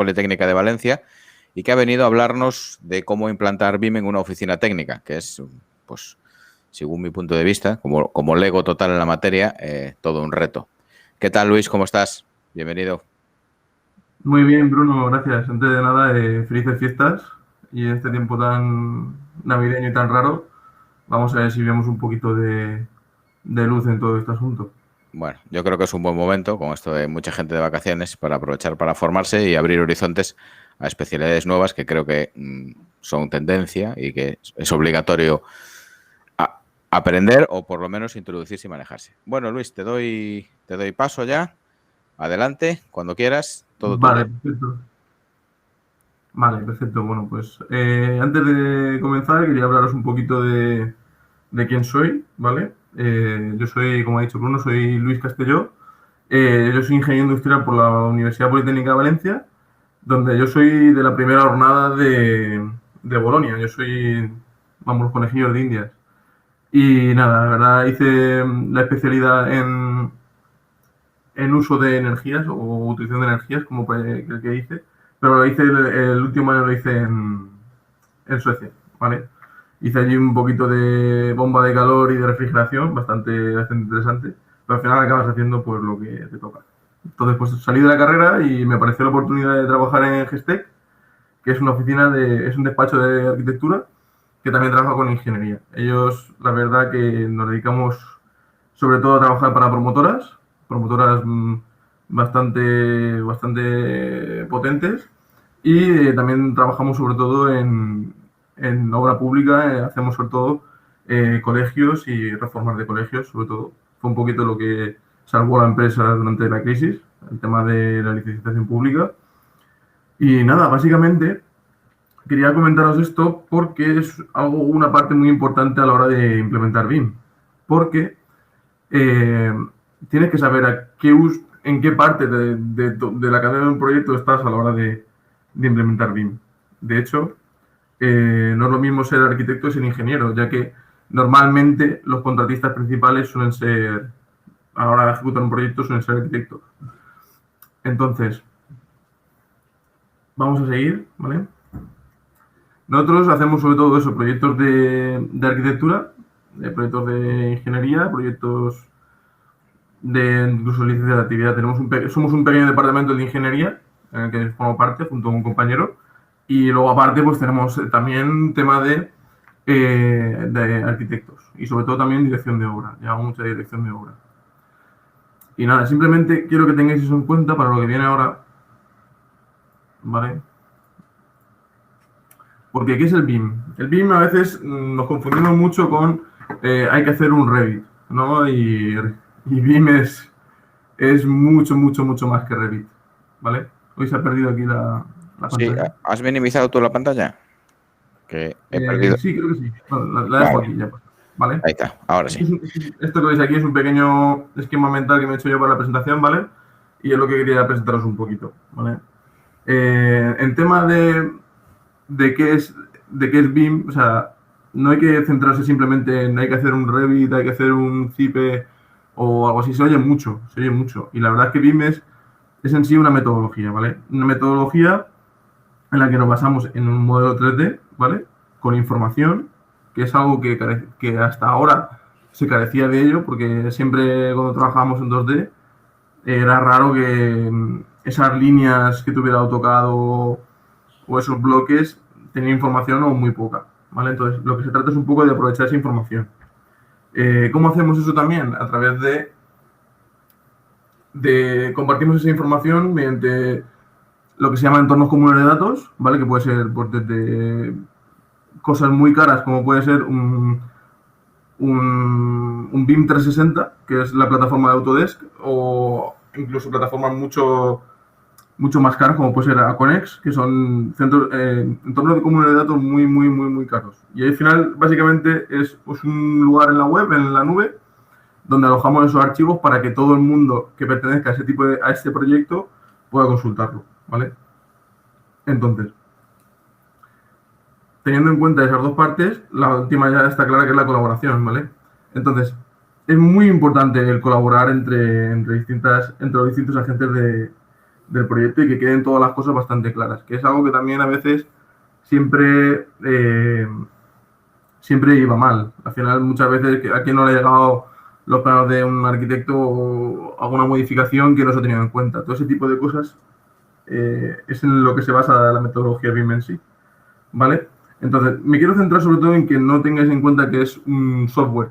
Politécnica de Valencia y que ha venido a hablarnos de cómo implantar BIM en una oficina técnica, que es, pues, según mi punto de vista, como lego total en la materia, todo un reto. ¿Qué tal, Luis? ¿Cómo estás? Bienvenido. Muy bien, Bruno, gracias. Antes de nada, felices fiestas y en este tiempo tan navideño y tan raro, vamos a ver si vemos un poquito de luz en todo este asunto. Bueno, yo creo que es un buen momento, con esto de mucha gente de vacaciones, para aprovechar para formarse y abrir horizontes a especialidades nuevas que creo que son tendencia y que es obligatorio aprender o por lo menos introducirse y manejarse. Bueno, Luis, te doy paso ya. Adelante, cuando quieras, todo tuyo. Vale, perfecto. Vale, perfecto. Bueno, pues antes de comenzar quería hablaros un poquito de quién soy, ¿vale? Yo soy, como ha dicho Bruno, soy Luis Castelló. Yo soy ingeniero industrial por la Universidad Politécnica de Valencia, donde yo soy de la primera jornada de Bolonia. Yo soy, vamos, los conejillos de Indias. Y nada, la verdad hice la especialidad en uso de energías o utilización de energías, como el que hice, pero lo hice el último año lo hice en Suecia, ¿vale? Hice allí un poquito de bomba de calor y de refrigeración, bastante interesante, pero al final acabas haciendo pues lo que te toca. Entonces pues salí de la carrera y me apareció la oportunidad de trabajar en Gestec, que es una es un despacho de arquitectura que también trabaja con ingeniería. Ellos, la verdad que nos dedicamos sobre todo a trabajar para promotoras bastante potentes y también trabajamos sobre todo en obra pública, hacemos sobre todo colegios y reformas de colegios, sobre todo. Fue un poquito lo que salvó a la empresa durante la crisis, el tema de la licitación pública. Y nada, básicamente quería comentaros esto porque es una parte muy importante a la hora de implementar BIM. Porque eh, tienes que saber en qué parte de la cadena de un proyecto estás a la hora de implementar BIM. De hecho, no es lo mismo ser arquitecto que ser ingeniero, ya que normalmente los contratistas principales suelen ser, a la hora de ejecutar un proyecto, suelen ser arquitectos. Entonces, vamos a seguir, ¿vale? Nosotros hacemos sobre todo eso, proyectos de arquitectura, proyectos de ingeniería, proyectos de incluso licencia de actividad. Somos un pequeño departamento de ingeniería en el que formo parte junto a un compañero. Y luego aparte pues tenemos también tema de arquitectos y sobre todo también dirección de obra. Llevamos mucha dirección de obra. Y nada, simplemente quiero que tengáis eso en cuenta para lo que viene ahora. ¿Vale? Porque ¿qué es el BIM? El BIM a veces nos confundimos mucho con hay que hacer un Revit, ¿no? Y BIM es mucho más que Revit, ¿vale? Hoy se ha perdido aquí la Sí, pantalla. ¿has minimizado tú la pantalla? Que he perdido. Sí, creo que sí. Bueno, la dejo Vale, aquí ya. ¿Vale? ahí está, ahora sí. Esto que veis aquí es un pequeño esquema mental que me he hecho yo para la presentación, ¿vale? Y es lo que quería presentaros un poquito, ¿vale? En tema de qué es BIM, o sea, no hay que centrarse simplemente en hay que hacer un Revit, hay que hacer un Cipe o algo así, se oye mucho, se oye mucho. Y la verdad es que BIM es en sí una metodología, ¿vale? Una metodología en la que nos basamos en un modelo 3D, ¿vale? Con información, que es algo que hasta ahora se carecía de ello, porque siempre cuando trabajábamos en 2D era raro que esas líneas que tuviera AutoCAD o esos bloques tenían información o muy poca, ¿vale? Entonces, lo que se trata es un poco de aprovechar esa información. ¿Cómo hacemos eso también? A través de compartimos esa información mediante lo que se llama entornos comunes de datos, ¿vale? Que puede ser pues, desde cosas muy caras como puede ser un BIM 360, que es la plataforma de Autodesk, o incluso plataformas mucho más caras como puede ser Aconex, que son entornos de comunes de datos muy caros. Y al final básicamente es pues, un lugar en la web, en la nube, donde alojamos esos archivos para que todo el mundo que pertenezca a este proyecto pueda consultarlo, ¿vale? Entonces, teniendo en cuenta esas dos partes, la última ya está clara que es la colaboración, ¿vale? Entonces, es muy importante el colaborar entre los distintos agentes del proyecto y que queden todas las cosas bastante claras, que es algo que también a veces siempre, siempre iba mal. Al final, muchas veces a quien no le ha llegado los planos de un arquitecto o alguna modificación que no se ha tenido en cuenta. Todo ese tipo de cosas es en lo que se basa la metodología BIM en sí. ¿Vale? Entonces, me quiero centrar sobre todo en que no tengáis en cuenta que es un software,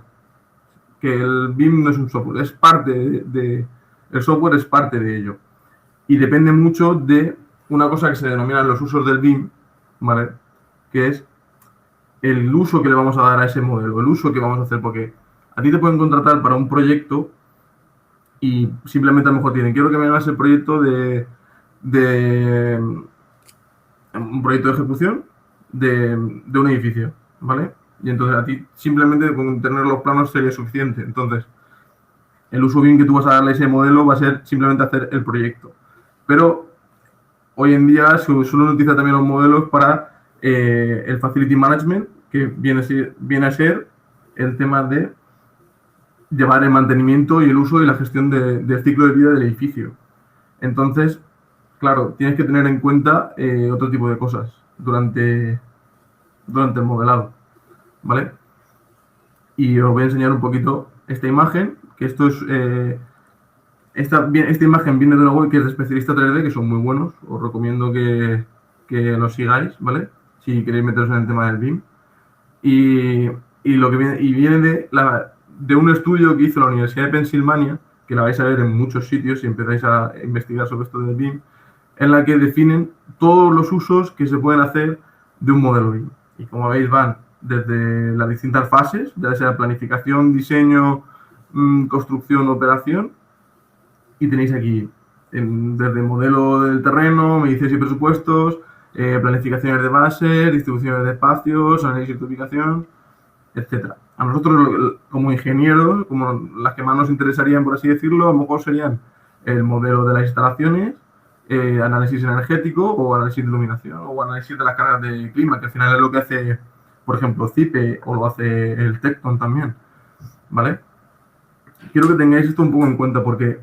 que el BIM no es un software, es parte el software es parte de ello. Y depende mucho de una cosa que se denominan los usos del BIM, ¿vale? Que es el uso que le vamos a dar a ese modelo, el uso que vamos a hacer, porque a ti te pueden contratar para un proyecto y simplemente a lo mejor tienen, quiero que me hagas el proyecto de un proyecto de ejecución de un edificio, ¿vale? Y entonces a ti simplemente con tener los planos sería suficiente. Entonces, el uso bien que tú vas a darle a ese modelo va a ser simplemente hacer el proyecto. Pero hoy en día se suelen utilizar también los modelos para el Facility Management, que viene a ser el tema de llevar el mantenimiento y el uso y la gestión del ciclo de vida del edificio. Entonces, claro, tienes que tener en cuenta otro tipo de cosas durante el modelado, ¿vale? Y os voy a enseñar un poquito esta imagen, que esto es... esta imagen viene de una web que es de Especialista 3D, que son muy buenos. Os recomiendo que los sigáis, ¿vale? Si queréis meteros en el tema del BIM. Y lo que viene de un estudio que hizo la Universidad de Pensilvania, que la vais a ver en muchos sitios si empezáis a investigar sobre esto del BIM, en la que definen todos los usos que se pueden hacer de un modelo BIM. Y como veis van desde las distintas fases, ya sea planificación, diseño, construcción, operación, y tenéis aquí desde modelo del terreno, mediciones y presupuestos, planificaciones de bases, distribuciones de espacios, análisis de ubicación, etcétera. A nosotros, como ingenieros, como las que más nos interesarían, por así decirlo, a lo mejor serían el modelo de las instalaciones, análisis energético o análisis de iluminación o análisis de las cargas de clima, que al final es lo que hace, por ejemplo, CIPE o lo hace el Tecton también, ¿vale? Quiero que tengáis esto un poco en cuenta porque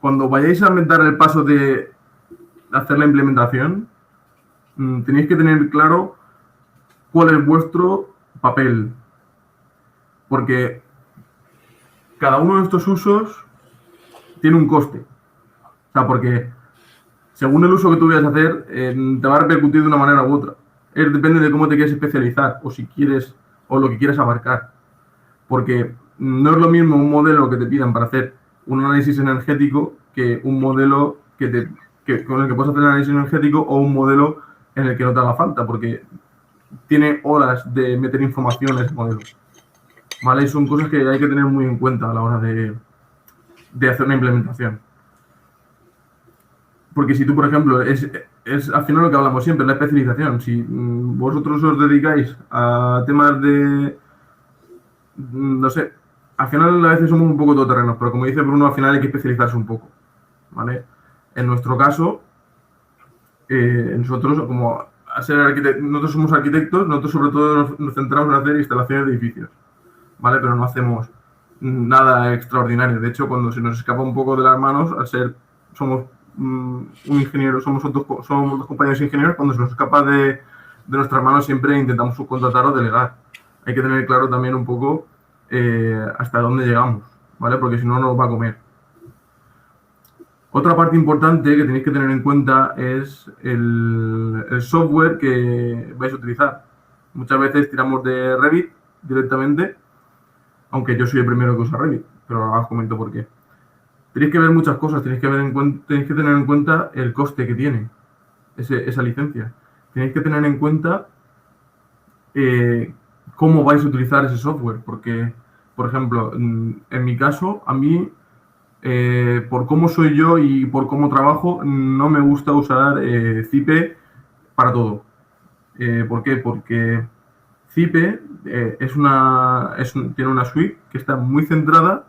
cuando vayáis a dar el paso de hacer la implementación, tenéis que tener claro cuál es vuestro papel, porque cada uno de estos usos tiene un coste. O sea, porque según el uso que tú vayas a hacer, te va a repercutir de una manera u otra. Depende de cómo te quieres especializar o si quieres o lo que quieres abarcar. Porque no es lo mismo un modelo que te pidan para hacer un análisis energético que un modelo con el que puedes hacer análisis energético o un modelo en el que no te haga falta, porque tiene horas de meter información en ese modelo. ¿Vale? Y son cosas que hay que tener muy en cuenta a la hora de hacer una implementación. Porque si tú, por ejemplo, es al final lo que hablamos siempre, la especialización. Si vosotros os dedicáis a temas de, no sé, al final a veces somos un poco todoterrenos, pero como dice Bruno, al final hay que especializarse un poco, ¿vale? En nuestro caso, nosotros como nosotros somos arquitectos, nosotros sobre todo nos centramos en hacer instalaciones de edificios, ¿vale? Pero no hacemos nada extraordinario. De hecho, cuando se nos escapa un poco de las manos, somos un ingeniero, somos dos compañeros ingenieros, cuando se nos escapa de nuestras manos siempre intentamos subcontratar o delegar. Hay que tener claro también un poco hasta dónde llegamos, ¿vale? Porque si no, nos va a comer. Otra parte importante que tenéis que tener en cuenta es el software que vais a utilizar. Muchas veces tiramos de Revit directamente, aunque yo soy el primero que usa Revit, pero ahora os comento por qué. Tenéis que ver muchas cosas, tenéis que tener en cuenta el coste que tiene esa licencia. Tenéis que tener en cuenta cómo vais a utilizar ese software, porque, por ejemplo, en mi caso, a mí, por cómo soy yo y por cómo trabajo, no me gusta usar CIPE para todo. ¿Por qué? Porque CIPE tiene una suite que está muy centrada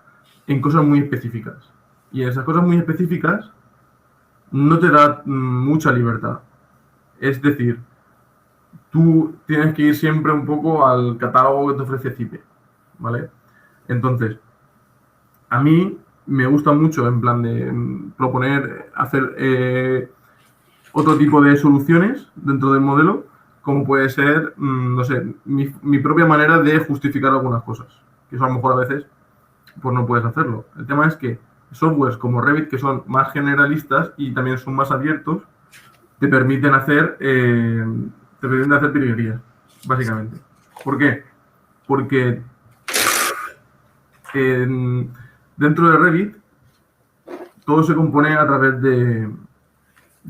en cosas muy específicas. Y esas cosas muy específicas no te da mucha libertad. Es decir, tú tienes que ir siempre un poco al catálogo que te ofrece CIPE, ¿vale? Entonces, a mí me gusta mucho en plan de proponer, hacer otro tipo de soluciones dentro del modelo, como puede ser, no sé, mi propia manera de justificar algunas cosas, que eso a lo mejor a veces pues no puedes hacerlo. El tema es que softwares como Revit, que son más generalistas y también son más abiertos, te permiten hacer, virguerías, básicamente. ¿Por qué? Porque dentro de Revit todo se compone a través de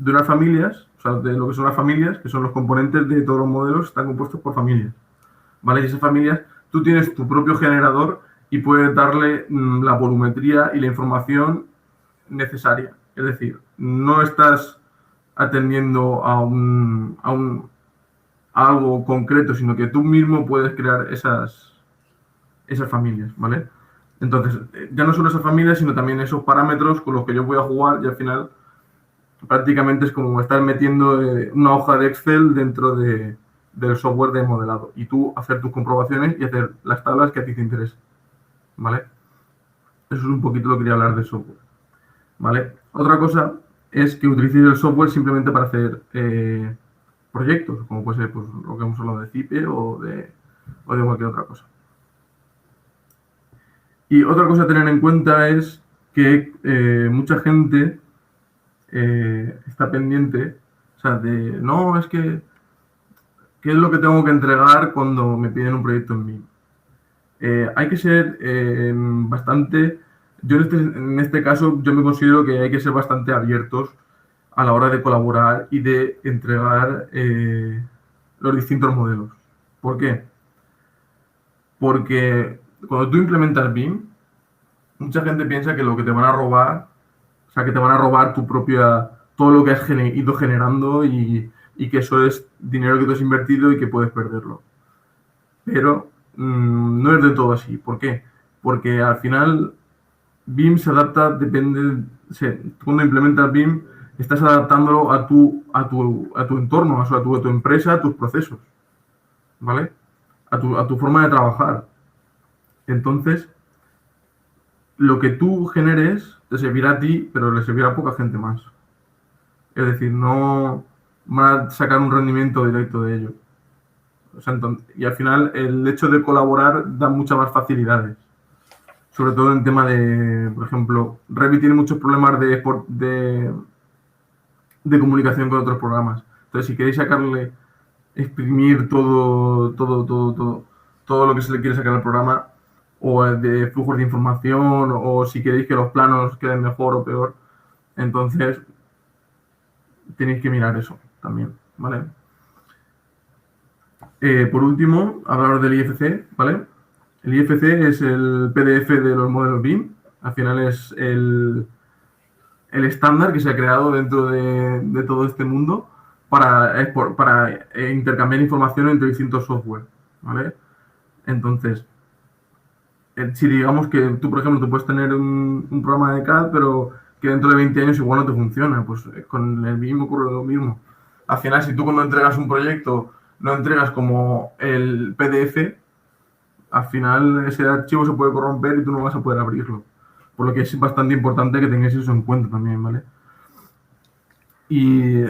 unas familias, o sea, de lo que son las familias, que son los componentes de todos los modelos, están compuestos por familias. ¿Vale? Y esas familias, tú tienes tu propio generador y puedes darle la volumetría y la información necesaria. Es decir, no estás atendiendo a algo concreto, sino que tú mismo puedes crear esas familias, ¿vale? Entonces, ya no solo esas familias, sino también esos parámetros con los que yo voy a jugar y al final prácticamente es como estar metiendo una hoja de Excel dentro del software de modelado y tú hacer tus comprobaciones y hacer las tablas que a ti te interesen, ¿vale? Eso es un poquito lo que quería hablar del software, ¿vale? Otra cosa es que utilices el software simplemente para hacer proyectos, como puede ser pues, lo que hemos hablado de Zipe o de cualquier otra cosa. Y otra cosa a tener en cuenta es que mucha gente está pendiente, o sea, de, no, es que, ¿qué es lo que tengo que entregar cuando me piden un proyecto en mí? Hay que ser bastante, yo en este caso, yo me considero que hay que ser bastante abiertos a la hora de colaborar y de entregar los distintos modelos. ¿Por qué? Porque cuando tú implementas BIM, mucha gente piensa que lo que te van a robar, o sea, que te van a robar tu propia, todo lo que has ido generando y que eso es dinero que tú has invertido y que puedes perderlo. Pero no es de todo así. ¿Por qué? Porque al final BIM se adapta, depende, cuando implementas BIM, estás adaptándolo a tu entorno, a tu empresa, a tus procesos, ¿vale? A tu forma de trabajar. Entonces, lo que tú generes te servirá a ti, pero le servirá a poca gente más. Es decir, no van a sacar un rendimiento directo de ello. O sea, y al final, el hecho de colaborar da muchas más facilidades. Sobre todo en tema de, por ejemplo, Revit tiene muchos problemas de comunicación con otros programas. Entonces, si queréis sacarle, exprimir todo lo que se le quiere sacar al programa, o de flujos de información, o si queréis que los planos queden mejor o peor, entonces tenéis que mirar eso también, ¿vale? Por último, hablaros del IFC, ¿vale? El IFC es el PDF de los modelos BIM. Al final es el estándar que se ha creado dentro de todo este mundo para intercambiar información entre distintos software, ¿vale? Entonces, si digamos que tú, por ejemplo, tú puedes tener un programa de CAD, pero que dentro de 20 años igual no te funciona, pues con el BIM ocurre lo mismo. Al final, si tú cuando entregas un proyecto no entregas como el PDF, al final ese archivo se puede corromper y tú no vas a poder abrirlo. Por lo que es bastante importante que tengáis eso en cuenta también, ¿vale? Y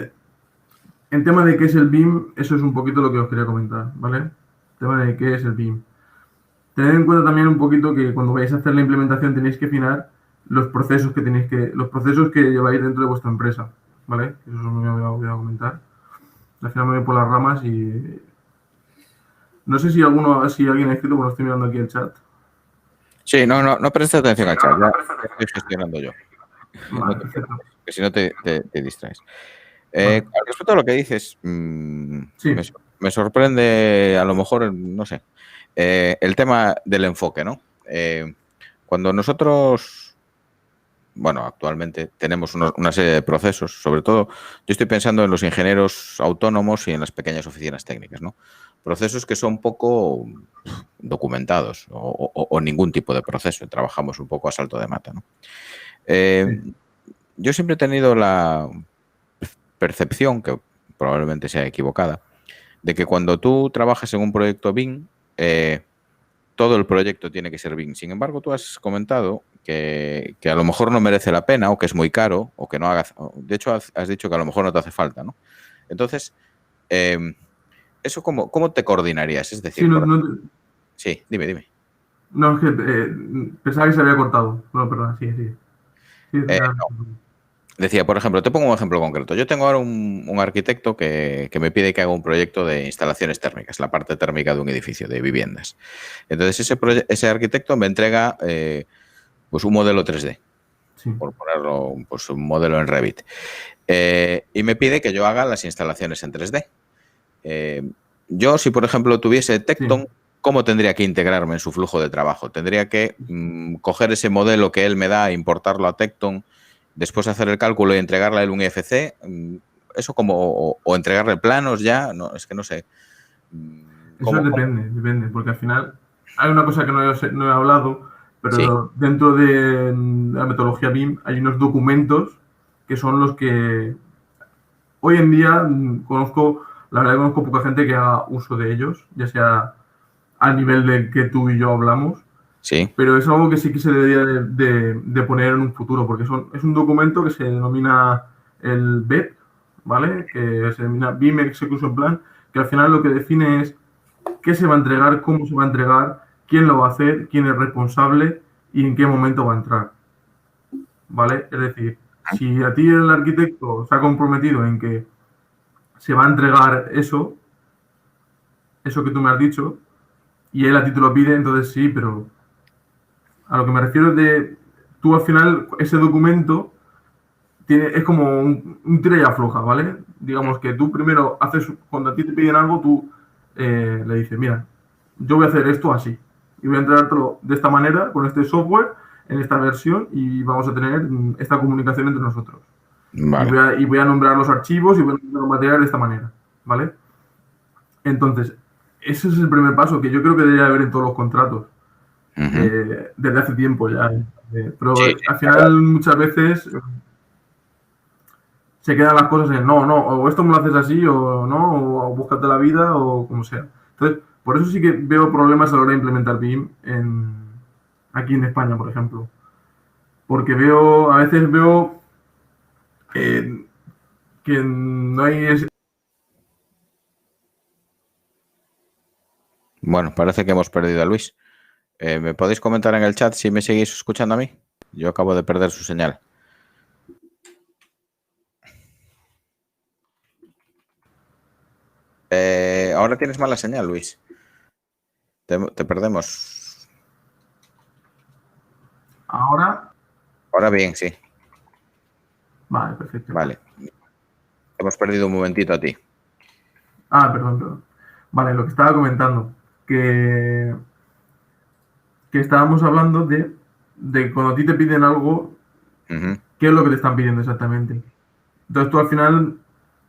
en tema de qué es el BIM, eso es un poquito lo que os quería comentar, ¿vale? El tema de qué es el BIM. Tened en cuenta también un poquito que cuando vais a hacer la implementación tenéis que afinar los procesos que lleváis dentro de vuestra empresa, ¿vale? Eso me voy a comentar. Al final me voy por las ramas y no sé si alguien ha escrito, porque estoy mirando aquí el chat. Sí, no prestes atención al chat, ya estoy gestionando yo. Vale, que si no te distraes. Vale. Respecto a lo que dices, sí. me sorprende, a lo mejor, no sé, el tema del enfoque, ¿no? Cuando nosotros, bueno, actualmente tenemos una serie de procesos, sobre todo, yo estoy pensando en los ingenieros autónomos y en las pequeñas oficinas técnicas, ¿no? Procesos que son poco documentados o ningún tipo de proceso, trabajamos un poco a salto de mata, ¿no? Sí. Yo siempre he tenido la percepción, que probablemente sea equivocada, de que cuando tú trabajas en un proyecto BIM, todo el proyecto tiene que ser BIM. Sin embargo, tú has comentado que a lo mejor no merece la pena o que es muy caro o que no haga... De hecho, has dicho que a lo mejor no te hace falta, ¿no? Entonces, ¿eso cómo te coordinarías? Es Sí, decir, sí, dime. no, es que pensaba que se había cortado. No, perdón, sí. Sí, No. Decía, por ejemplo, te pongo un ejemplo concreto. Yo tengo ahora un arquitecto que me pide que haga un proyecto de instalaciones térmicas, la parte térmica de un edificio, de viviendas. Entonces, ese arquitecto me entrega pues un modelo 3D, sí. por ponerlo, pues un modelo en Revit. Y me pide que yo haga las instalaciones en 3D. Yo, si por ejemplo tuviese Tecton, sí. ¿Cómo tendría que integrarme en su flujo de trabajo? Tendría que coger ese modelo que él me da, importarlo a Tecton, después hacer el cálculo y entregarle a él un IFC. Eso como, o entregarle planos ya, no, es que no sé. Eso depende, porque al final hay una cosa que no he hablado, pero sí. Dentro de la metodología BIM hay unos documentos que son los que hoy en día conozco poca gente que haga uso de ellos, ya sea al nivel del que tú y yo hablamos. Sí. Pero es algo que sí que se debería de poner en un futuro, porque es un documento que se denomina el BEP, ¿vale? Que se denomina BIM Execution Plan, que al final lo que define es qué se va a entregar, cómo se va a entregar, quién lo va a hacer, quién es responsable y en qué momento va a entrar, ¿vale? Es decir, si a ti el arquitecto se ha comprometido en que se va a entregar eso que tú me has dicho, y él a ti te lo pide, entonces sí, pero a lo que me refiero es de tú al final, ese documento es como un tira y afloja, ¿vale? Digamos que tú primero haces, cuando a ti te piden algo, tú le dices, mira, yo voy a hacer esto así, y voy a entregártelo de esta manera, con este software, en esta versión, y vamos a tener esta comunicación entre nosotros. Vale. Y voy a nombrar los archivos y voy a nombrar los materiales de esta manera, ¿vale? Entonces, ese es el primer paso que yo creo que debería haber en todos los contratos. Desde hace tiempo ya. Pero sí, al final muchas veces se quedan las cosas en no, o esto me lo haces así, o no, o búscate la vida, o como sea. Entonces, por eso sí que veo problemas a la hora de implementar BIM aquí en España, por ejemplo. Porque a veces veo que no hay... Bueno, parece que hemos perdido a Luis. ¿Me podéis comentar en el chat si me seguís escuchando a mí? Yo acabo de perder su señal. Ahora tienes mala señal, Luis. Te perdemos. ¿Ahora? Ahora bien, sí. Vale, perfecto. Vale. Hemos perdido un momentito a ti. Perdón. Vale, lo que estaba comentando, que estábamos hablando de cuando a ti te piden algo, ¿qué es lo que te están pidiendo exactamente? Entonces tú al final,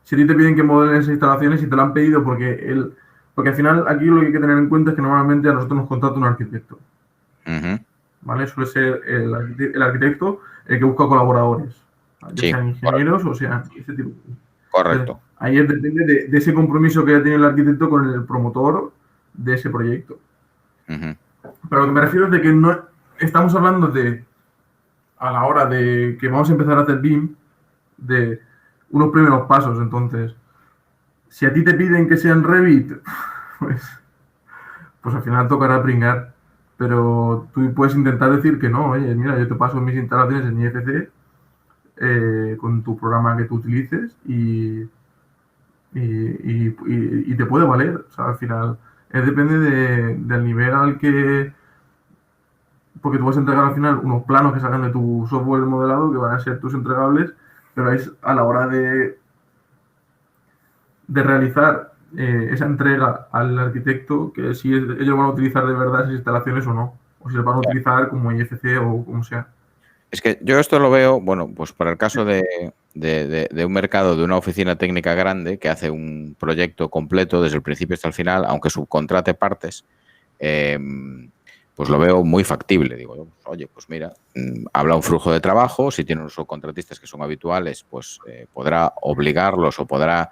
si a ti te piden que modelen esas instalaciones y te lo han pedido porque al final aquí lo que hay que tener en cuenta es que normalmente a nosotros nos contrata un arquitecto. ¿Vale? Suele ser el arquitecto el que busca colaboradores, ya sean ingenieros o sean ese tipo de cosas. Correcto. Entonces, ahí depende de ese compromiso que ya tiene el arquitecto con el promotor de ese proyecto. Pero lo que me refiero es de que no estamos hablando a la hora de que vamos a empezar a hacer BIM, de unos primeros pasos. Entonces, si a ti te piden que sean Revit, pues al final tocará pringar. Pero tú puedes intentar decir que no, oye, mira, yo te paso mis instalaciones en IFC con tu programa que tú utilices y te puede valer. O sea, al final depende del nivel al que... Porque tú vas a entregar al final unos planos que salgan de tu software modelado que van a ser tus entregables, pero es a la hora de realizar esa entrega al arquitecto que si ellos van a utilizar de verdad esas instalaciones o no, o si las van a utilizar como IFC o como sea. Es que yo esto lo veo, bueno, pues para el caso de un mercado, de una oficina técnica grande que hace un proyecto completo desde el principio hasta el final, aunque subcontrate partes, pues lo veo muy factible. Digo, oye, pues mira, habla un flujo de trabajo, si tiene unos subcontratistas que son habituales, pues podrá obligarlos o podrá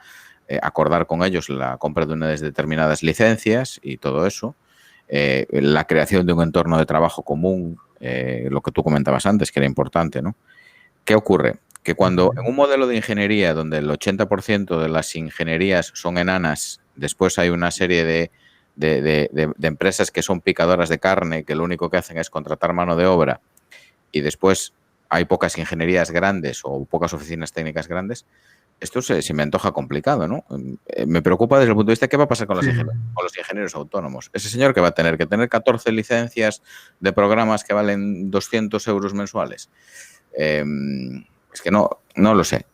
acordar con ellos la compra de unas determinadas licencias y todo eso. la creación de un entorno de trabajo común, lo que tú comentabas antes, que era importante, ¿no? ¿Qué ocurre? Que cuando en un modelo de ingeniería donde el 80% de las ingenierías son enanas, después hay una serie de empresas que son picadoras de carne, que lo único que hacen es contratar mano de obra, y después hay pocas ingenierías grandes o pocas oficinas técnicas grandes, esto se me antoja complicado, ¿no? Me preocupa desde el punto de vista de qué va a pasar con los ingenieros autónomos. Ese señor que va a tener que tener 14 licencias de programas que valen 200 euros mensuales. Es que no lo sé.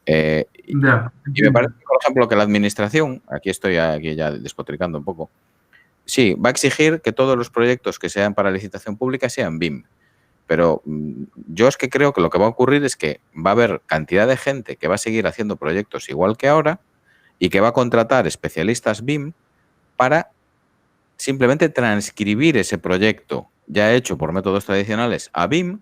Y me parece, por ejemplo, que la administración, aquí ya despotricando un poco, sí, va a exigir que todos los proyectos que sean para licitación pública sean BIM. Pero yo es que creo que lo que va a ocurrir es que va a haber cantidad de gente que va a seguir haciendo proyectos igual que ahora y que va a contratar especialistas BIM para simplemente transcribir ese proyecto ya hecho por métodos tradicionales a BIM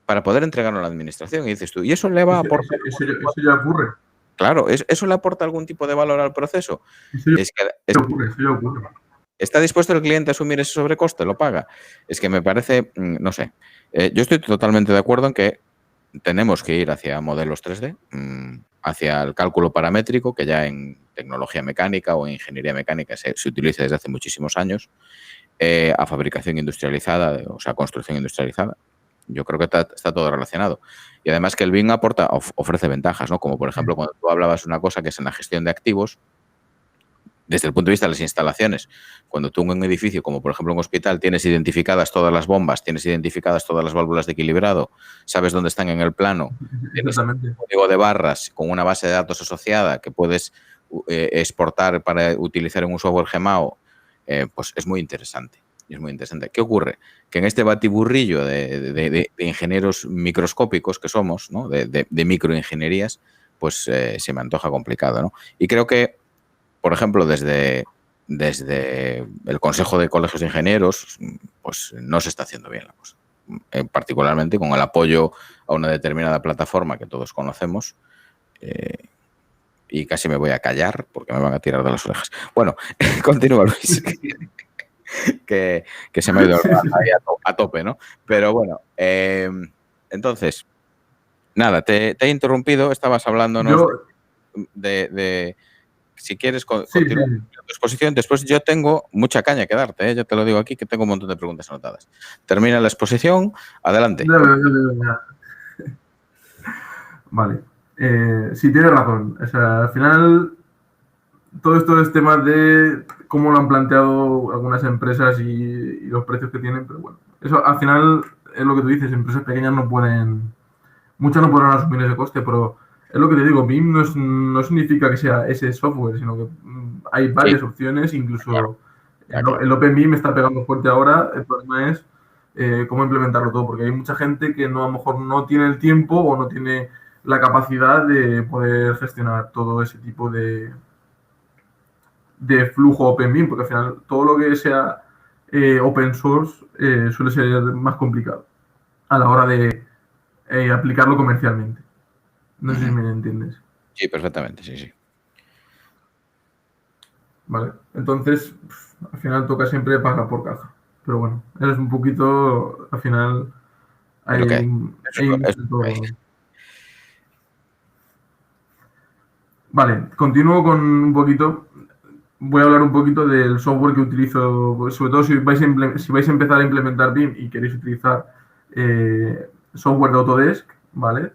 para poder entregarlo a la administración. Y dices tú, ¿y eso le va a aportar? Eso ya ocurre. Claro, ¿eso le aporta algún tipo de valor al proceso? Eso ya ocurre. ¿Está dispuesto el cliente a asumir ese sobrecoste? ¿Lo paga? Es que me parece, no sé. Yo estoy totalmente de acuerdo en que tenemos que ir hacia modelos 3D, hacia el cálculo paramétrico, que ya en tecnología mecánica o en ingeniería mecánica se utiliza desde hace muchísimos años, a fabricación industrializada, o sea, construcción industrializada. Yo creo que está todo relacionado. Y además que el BIM ofrece ventajas, ¿no? Como por ejemplo cuando tú hablabas de una cosa que es en la gestión de activos, desde el punto de vista de las instalaciones, cuando tú en un edificio, como por ejemplo un hospital, tienes identificadas todas las bombas, tienes identificadas todas las válvulas de equilibrado, sabes dónde están en el plano, tienes un código de barras con una base de datos asociada que puedes exportar para utilizar en un software GMAO, pues es muy interesante. Es muy interesante. ¿Qué ocurre? Que en este batiburrillo de ingenieros microscópicos que somos, ¿no? de microingenierías, pues se me antoja complicado, ¿no? Y creo que, por ejemplo, desde el Consejo de Colegios de Ingenieros, pues no se está haciendo bien la cosa. Particularmente con el apoyo a una determinada plataforma que todos conocemos, y casi me voy a callar porque me van a tirar de las orejas. Bueno, continúa, Luis. que se me ha ido ahí a tope, ¿no? Pero bueno, entonces, nada, te he interrumpido, estabas hablándonos de si quieres continuar tu exposición. Después yo tengo mucha caña que darte, ¿eh? Yo te lo digo aquí, que tengo un montón de preguntas anotadas. Termina la exposición, adelante. Vale. Sí, tienes razón. O sea, al final, todo esto es tema de cómo lo han planteado algunas empresas y los precios que tienen, pero bueno, eso al final es lo que tú dices, empresas pequeñas muchas no podrán asumir ese coste, pero es lo que te digo, BIM no significa que sea ese software, sino que hay varias opciones, incluso el OpenBIM está pegando fuerte ahora, el problema es cómo implementarlo todo, porque hay mucha gente que a lo mejor no tiene el tiempo o no tiene la capacidad de poder gestionar todo ese tipo de flujo OpenBIM, porque al final todo lo que sea open source suele ser más complicado a la hora de aplicarlo comercialmente. No sé si me entiendes. Sí, perfectamente, sí. Vale, entonces al final toca siempre pagar por caja. Pero bueno, es un poquito, al final Vale, continúo con un poquito. Voy a hablar un poquito del software que utilizo, sobre todo si vais a empezar a implementar BIM y queréis utilizar software de Autodesk, ¿vale?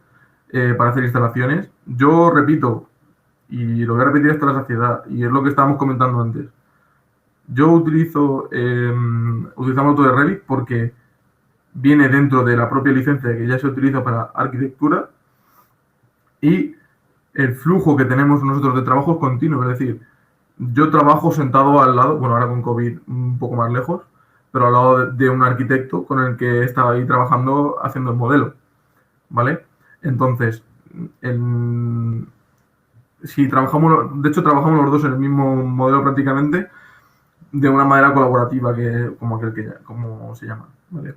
Para hacer instalaciones. Yo repito, y lo voy a repetir hasta la saciedad, y es lo que estábamos comentando antes. Yo utilizamos Autodesk Revit porque viene dentro de la propia licencia que ya se utiliza para arquitectura y el flujo que tenemos nosotros de trabajo es continuo, es decir, yo trabajo sentado al lado, bueno, ahora con COVID un poco más lejos, pero al lado de un arquitecto con el que estaba ahí trabajando haciendo el modelo, ¿vale? Entonces, si trabajamos, de hecho trabajamos los dos en el mismo modelo prácticamente, de una manera colaborativa, como se llama, ¿vale?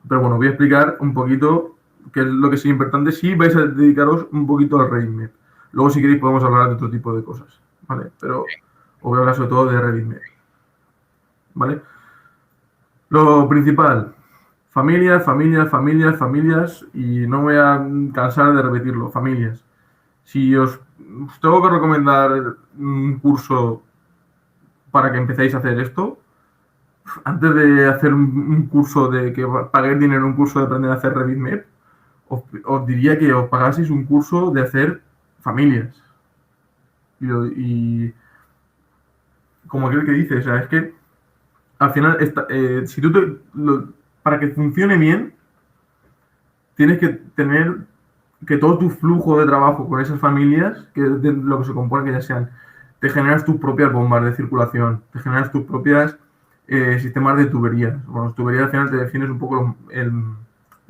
Pero bueno, voy a explicar un poquito qué es lo que es importante si vais a dedicaros un poquito al RevitMap. Luego, si queréis, podemos hablar de otro tipo de cosas, ¿vale? Pero os voy a hablar sobre todo de RevitMap, ¿vale? Lo principal, familias, familias, familias, familias, y no me voy a cansar de repetirlo, familias. Si os tengo que recomendar un curso para que empecéis a hacer esto, antes de hacer un curso de que paguéis dinero en un curso de aprender a hacer Revit Map, os diría que os pagaseis un curso de hacer familias. Y como aquel que dice, o sea, es que al final, si tú para que funcione bien, tienes que tener que todo tu flujo de trabajo con esas familias, que es de lo que se compone, que ya sean, te generas tus propias bombas de circulación, te generas tus propias sistemas de tuberías. Bueno, las tuberías al final te defines un poco el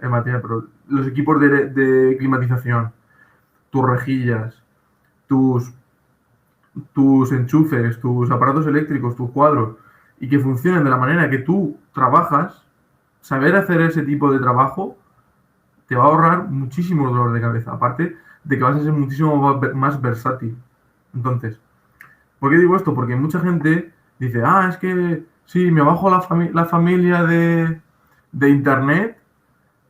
material, pero los equipos de climatización, tus rejillas, tus, tus enchufes, tus aparatos eléctricos, tus cuadros, y que funcionen de la manera que tú trabajas, saber hacer ese tipo de trabajo te va a ahorrar muchísimo dolor de cabeza. Aparte de que vas a ser muchísimo más versátil. Entonces, ¿por qué digo esto? Porque mucha gente dice, es que sí, me bajo la familia de internet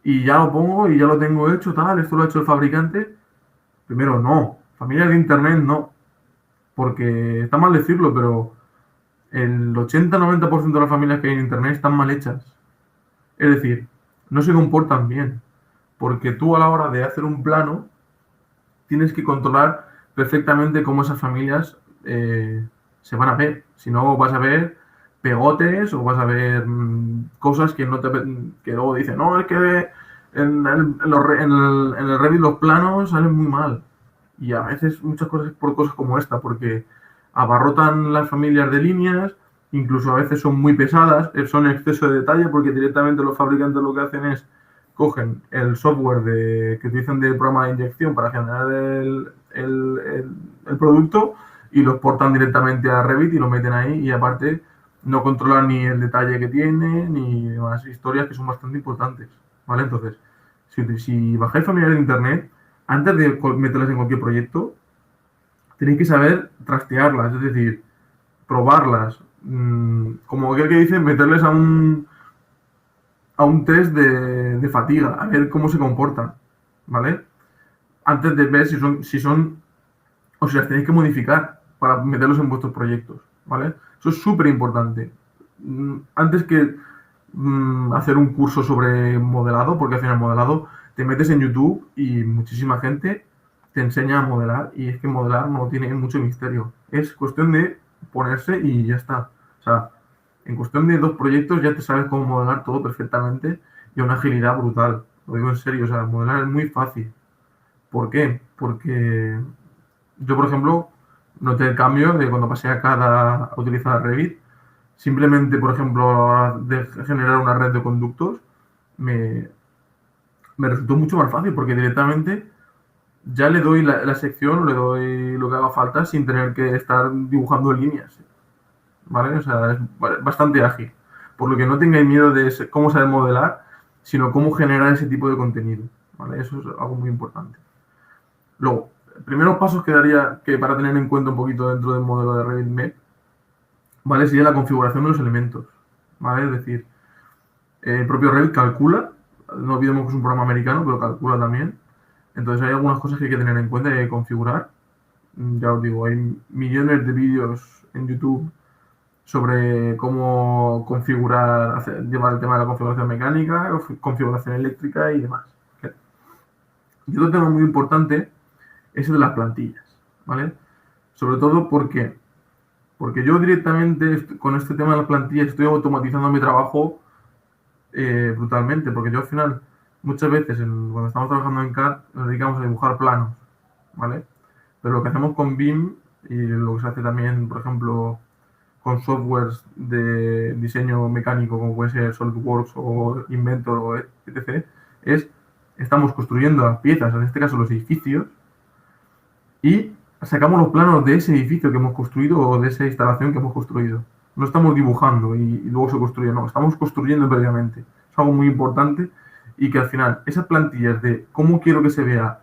y ya lo pongo y ya lo tengo hecho, tal, esto lo ha hecho el fabricante. Primero, no. Familias de internet no. Porque está mal decirlo, pero el 80-90% de las familias que hay en internet están mal hechas. Es decir, no se comportan bien. Porque tú a la hora de hacer un plano tienes que controlar perfectamente cómo esas familias se van a ver. Si no, vas a ver pegotes o vas a ver cosas que no te que luego dicen, no, es que en el Revit los planos salen muy mal. Y a veces muchas cosas por cosas como esta, porque abarrotan las familias de líneas, incluso a veces son muy pesadas, son exceso de detalle, porque directamente los fabricantes lo que hacen es cogen el software que utilizan de programa de inyección para generar el producto y lo exportan directamente a Revit y lo meten ahí, y aparte no controlan ni el detalle que tiene ni demás historias que son bastante importantes, ¿vale? Entonces, si bajáis familias de internet, antes de meterlas en cualquier proyecto, tenéis que saber trastearlas, es decir, probarlas, como aquel que dice, meterles a un test de fatiga, a ver cómo se comportan, ¿vale? Antes de ver si son o si las tenéis que modificar para meterlos en vuestros proyectos, ¿vale? Eso es súper importante. Antes que hacer un curso sobre modelado, porque al final modelado te metes en YouTube y muchísima gente te enseña a modelar, y es que modelar no tiene mucho misterio. Es cuestión de ponerse y ya está. O sea, en cuestión de 2 proyectos ya te sabes cómo modelar todo perfectamente y a una agilidad brutal. Lo digo en serio, o sea, modelar es muy fácil. ¿Por qué? Porque yo, por ejemplo, noté el cambio de cuando pasé a utilizar Revit. Simplemente, por ejemplo, a la hora de generar una red de conductos, me, me resultó mucho más fácil porque directamente ya le doy la sección o le doy lo que haga falta sin tener que estar dibujando líneas, ¿vale? O sea, es bastante ágil. Por lo que no tengáis miedo de cómo saber modelar, sino cómo generar ese tipo de contenido, ¿vale? Eso es algo muy importante. Luego, primeros pasos que daría que para tener en cuenta un poquito dentro del modelo de Revit Map, ¿vale? Sería la configuración de los elementos, ¿vale? Es decir, el propio Revit calcula, no olvidemos que es un programa americano, pero calcula también. Entonces hay algunas cosas que hay que tener en cuenta y hay que configurar. Ya os digo, hay millones de vídeos en YouTube sobre cómo configurar, llevar el tema de la configuración mecánica, configuración eléctrica y demás. Y otro tema muy importante es el de las plantillas, ¿vale? Sobre todo porque yo directamente con este tema de las plantillas estoy automatizando mi trabajo brutalmente, porque yo al final muchas veces cuando estamos trabajando en CAD nos dedicamos a dibujar planos, ¿vale? Pero lo que hacemos con BIM y lo que se hace también, por ejemplo, con softwares de diseño mecánico como puede ser SolidWorks o Inventor o etc., estamos construyendo piezas, en este caso los edificios, y sacamos los planos de ese edificio que hemos construido o de esa instalación que hemos construido. No estamos dibujando y luego se construye, no, estamos construyendo previamente. Es algo muy importante y que al final esas plantillas de cómo quiero que se vea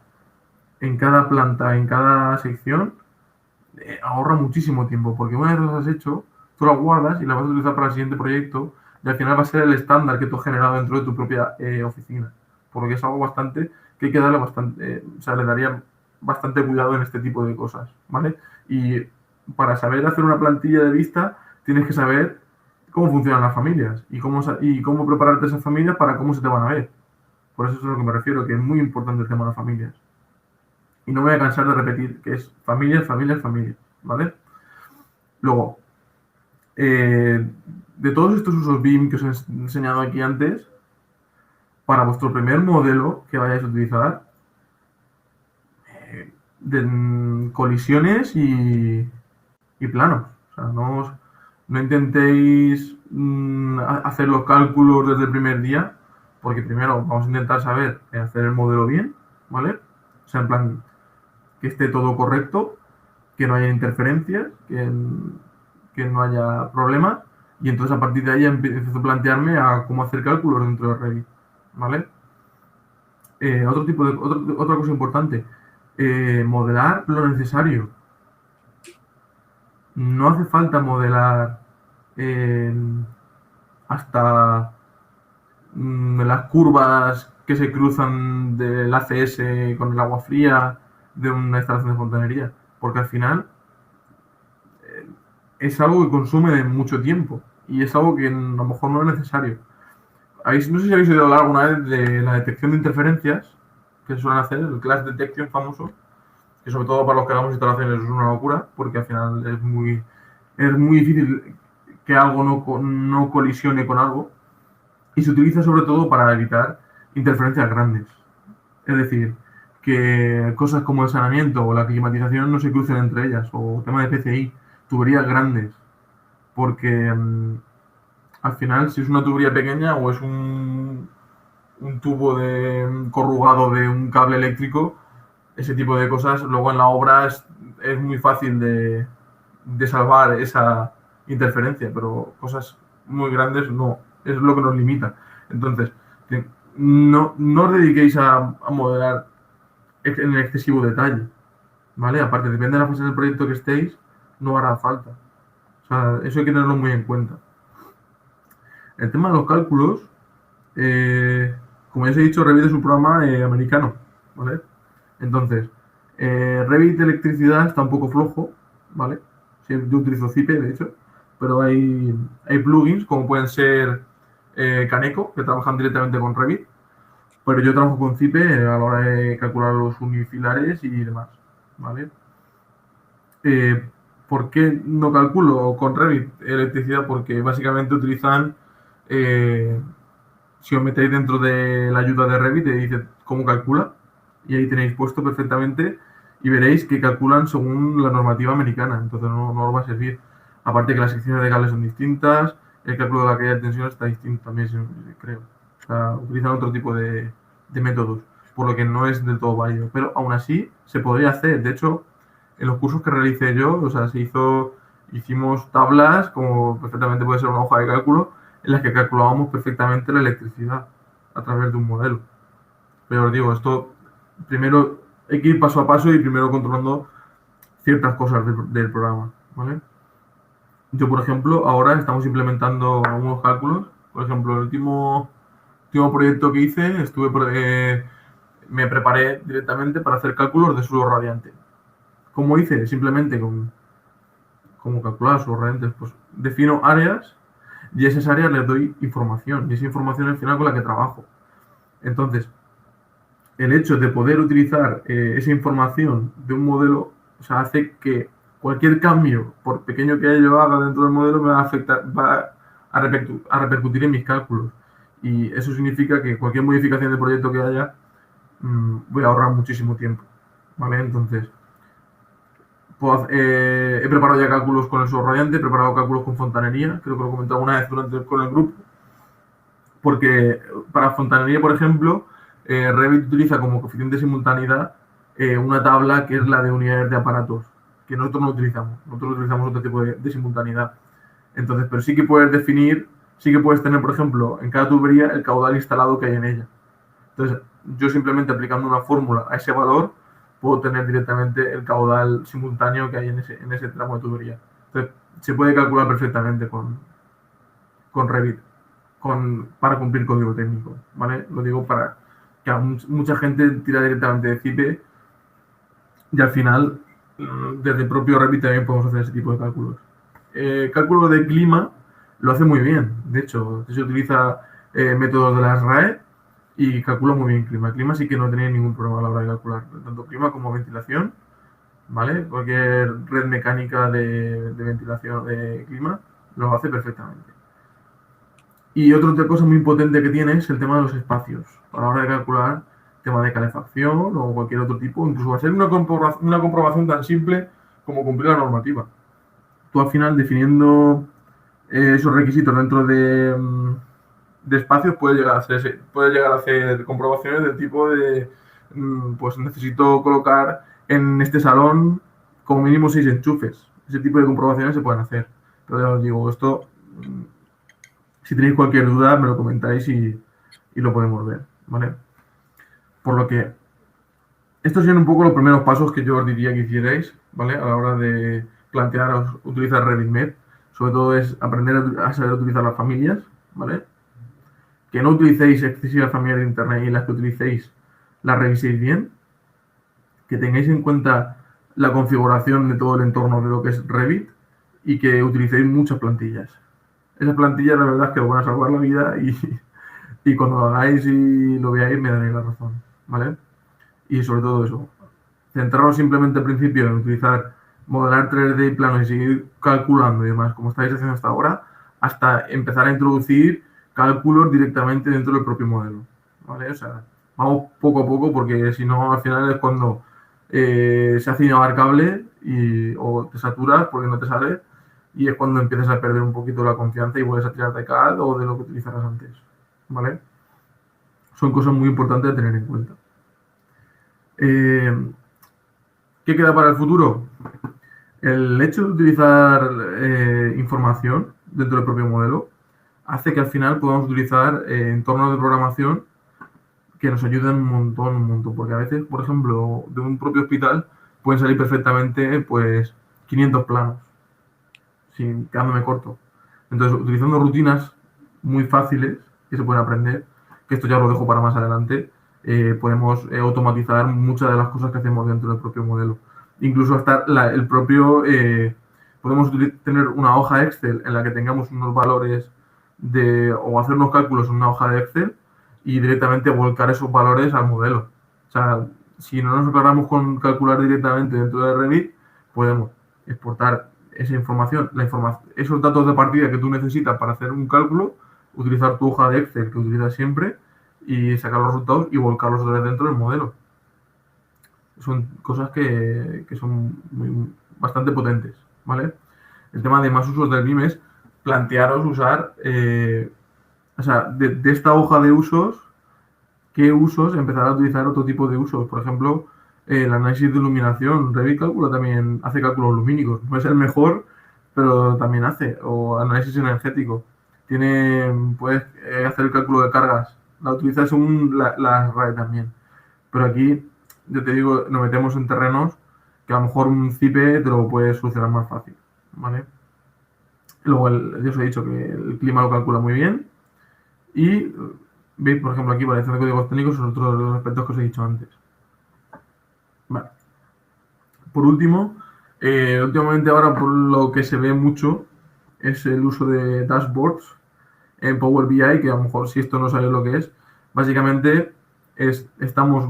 en cada planta, en cada sección, ahorra muchísimo tiempo, porque una vez las has hecho, tú las guardas y las vas a utilizar para el siguiente proyecto y al final va a ser el estándar que tú has generado dentro de tu propia oficina. Por lo que es algo bastante que hay que darle bastante, o sea, le daría bastante cuidado en este tipo de cosas, ¿vale? Y para saber hacer una plantilla de vista, tienes que saber cómo funcionan las familias y cómo prepararte esas familias para cómo se te van a ver. Por eso es a lo que me refiero, que es muy importante el tema de las familias. Y no me voy a cansar de repetir que es familias, familias, familias, ¿vale? Luego, de todos estos usos BIM que os he enseñado aquí antes, para vuestro primer modelo que vayáis a utilizar, de colisiones y planos. O sea, no intentéis hacer los cálculos desde el primer día, porque primero vamos a intentar saber hacer el modelo bien, ¿vale? O sea, en plan, que esté todo correcto, que no haya interferencias, que no haya problemas, y entonces a partir de ahí ya empiezo a plantearme a cómo hacer cálculos dentro de Revit, ¿vale? Otra cosa importante, modelar lo necesario. No hace falta modelar eh, hasta las curvas que se cruzan del ACS con el agua fría de una instalación de fontanería, porque al final es algo que consume mucho tiempo y es algo que a lo mejor no es necesario. No sé si habéis oído hablar alguna vez de la detección de interferencias que suelen hacer, el clash detection famoso, que sobre todo para los que hagamos instalaciones es una locura, porque al final es muy difícil que algo no colisione con algo, y se utiliza sobre todo para evitar interferencias grandes. Es decir, que cosas como el saneamiento o la climatización no se crucen entre ellas, o tema de PCI, tuberías grandes, porque al final si es una tubería pequeña o es un tubo corrugado de un cable eléctrico, ese tipo de cosas luego en la obra es muy fácil de salvar esa interferencia, pero cosas muy grandes no, es lo que nos limita. Entonces, no os dediquéis a modelar en el excesivo detalle, ¿vale? Aparte, depende de la fase del proyecto que estéis, no hará falta. O sea, eso hay que tenerlo muy en cuenta. El tema de los cálculos, como ya os he dicho, Revit es un programa americano, ¿vale? Entonces, Revit electricidad está un poco flojo, ¿vale? Sí, yo utilizo Cipe, de hecho, pero hay plugins como pueden ser Caneco, que trabajan directamente con Revit, pero yo trabajo con Cipe a la hora de calcular los unifilares y demás, ¿vale? ¿Por qué no calculo con Revit electricidad? Porque básicamente utilizan, si os metéis dentro de la ayuda de Revit, te dice cómo calcula, y ahí tenéis puesto perfectamente y veréis que calculan según la normativa americana, entonces no os va a servir. Aparte que las secciones de cables son distintas, el cálculo de la caída de tensión está distinto también, creo. O sea, utilizan otro tipo de métodos, por lo que no es del todo válido. Pero aún así se podría hacer. De hecho, en los cursos que realicé yo, o sea, hicimos tablas, como perfectamente puede ser una hoja de cálculo, en las que calculábamos perfectamente la electricidad a través de un modelo. Pero os digo, esto primero hay que ir paso a paso y primero controlando ciertas cosas del programa, ¿vale? Yo, por ejemplo, ahora estamos implementando algunos cálculos. Por ejemplo, el último proyecto que hice, me preparé directamente para hacer cálculos de suelo radiante. ¿Cómo hice? Simplemente como calcular suelos radiantes, pues defino áreas y a esas áreas les doy información y esa información es al final con la que trabajo. Entonces, el hecho de poder utilizar esa información de un modelo, o sea, hace que cualquier cambio, por pequeño que yo haga dentro del modelo, me va a afectar, va a repercutir en mis cálculos. Y eso significa que cualquier modificación del proyecto que haya, voy a ahorrar muchísimo tiempo, ¿vale? Entonces, he preparado ya cálculos con el suelo radiante, he preparado cálculos con fontanería, creo que lo he comentado una vez con el grupo, porque para fontanería, por ejemplo, Revit utiliza como coeficiente de simultaneidad una tabla que es la de unidades de aparatos, que nosotros no utilizamos. Nosotros utilizamos otro tipo de simultaneidad. Entonces, pero sí que puedes definir, sí que puedes tener, por ejemplo, en cada tubería el caudal instalado que hay en ella. Entonces, yo simplemente aplicando una fórmula a ese valor, puedo tener directamente el caudal simultáneo que hay en ese tramo de tubería. Entonces, se puede calcular perfectamente con Revit. para cumplir código técnico, ¿vale? Lo digo para que mucha gente tira directamente de Cipe y al final desde el propio Revit también podemos hacer ese tipo de cálculos. Cálculo de clima lo hace muy bien, de hecho, se utiliza métodos de la RAE y calcula muy bien clima. Clima sí que no tenía ningún problema a la hora de calcular, tanto clima como ventilación, ¿vale? Cualquier red mecánica de ventilación de clima lo hace perfectamente. Y otra cosa muy potente que tiene es el tema de los espacios. A la hora de calcular tema de calefacción o cualquier otro tipo, incluso hacer una comprobación tan simple como cumplir la normativa. Tú al final definiendo esos requisitos dentro de espacios puedes llegar a hacer comprobaciones del tipo de pues necesito colocar en este salón como mínimo 6 enchufes. Ese tipo de comprobaciones se pueden hacer. Pero ya os digo, esto si tenéis cualquier duda me lo comentáis y lo podemos ver, ¿vale? Por lo que estos son un poco los primeros pasos que yo os diría que hicierais, ¿vale? A la hora de plantearos utilizar RevitMed. Sobre todo es aprender a saber utilizar las familias, ¿vale? Que no utilicéis excesivas familias de internet y las que utilicéis las reviséis bien. Que tengáis en cuenta la configuración de todo el entorno de lo que es Revit y que utilicéis muchas plantillas. Esas plantillas la verdad es que os van a salvar la vida y cuando lo hagáis y lo veáis me daréis la razón, ¿vale? Y sobre todo eso, centraros simplemente al principio en utilizar modelar 3D y planos y seguir calculando y demás, como estáis haciendo hasta ahora, hasta empezar a introducir cálculos directamente dentro del propio modelo, ¿vale? O sea, vamos poco a poco porque si no al final es cuando se hace inabarcable o te saturas porque no te sale y es cuando empiezas a perder un poquito la confianza y vuelves a tirar de CAD o de lo que utilizarás antes, ¿vale? Son cosas muy importantes de tener en cuenta. ¿Qué queda para el futuro? El hecho de utilizar información dentro del propio modelo hace que al final podamos utilizar entornos de programación que nos ayuden un montón, porque a veces, por ejemplo, de un propio hospital pueden salir perfectamente pues 500 planos, sin quedándome corto. Entonces, utilizando rutinas muy fáciles que se pueden aprender, que esto ya lo dejo para más adelante, podemos automatizar muchas de las cosas que hacemos dentro del propio modelo. Incluso hasta el propio, podemos tener una hoja Excel en la que tengamos unos valores o hacer unos cálculos en una hoja de Excel y directamente volcar esos valores al modelo. O sea, si no nos aclaramos con calcular directamente dentro de Revit, podemos exportar esa información, esos datos de partida que tú necesitas para hacer un cálculo, utilizar tu hoja de Excel que utilizas siempre y sacar los resultados y volcarlos otra vez dentro del modelo. Son cosas que son bastante potentes, ¿vale? El tema de más usos del BIM es plantearos usar, o sea, de esta hoja de usos, ¿qué usos empezar a utilizar otro tipo de usos? Por ejemplo, el análisis de iluminación. Revit calcula también, hace cálculos lumínicos. No es el mejor, pero también hace. O análisis energético. Puedes hacer el cálculo de cargas. La utilizas según la RAE también. Pero aquí, yo te digo, nos metemos en terrenos que a lo mejor un CIPE te lo puede solucionar más fácil, ¿vale? Luego, yo os he dicho que el clima lo calcula muy bien. Y veis, por ejemplo, aquí variación de códigos técnicos son otros de los aspectos que os he dicho antes. Vale. Por último, últimamente ahora por lo que se ve mucho es el uso de dashboards en Power BI, que a lo mejor si esto no sabéis lo que es, básicamente estamos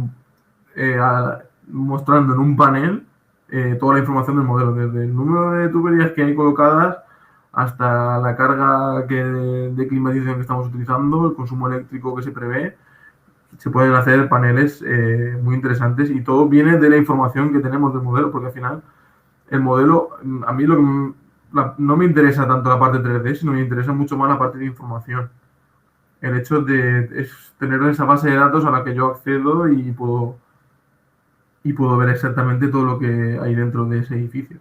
mostrando en un panel toda la información del modelo, desde el número de tuberías que hay colocadas hasta la carga de climatización que estamos utilizando, el consumo eléctrico que se prevé. Se pueden hacer paneles muy interesantes y todo viene de la información que tenemos del modelo, porque al final el modelo, a mí no me interesa tanto la parte 3D, sino me interesa mucho más la parte de información. El hecho de tener esa base de datos a la que yo accedo y puedo ver exactamente todo lo que hay dentro de ese edificio.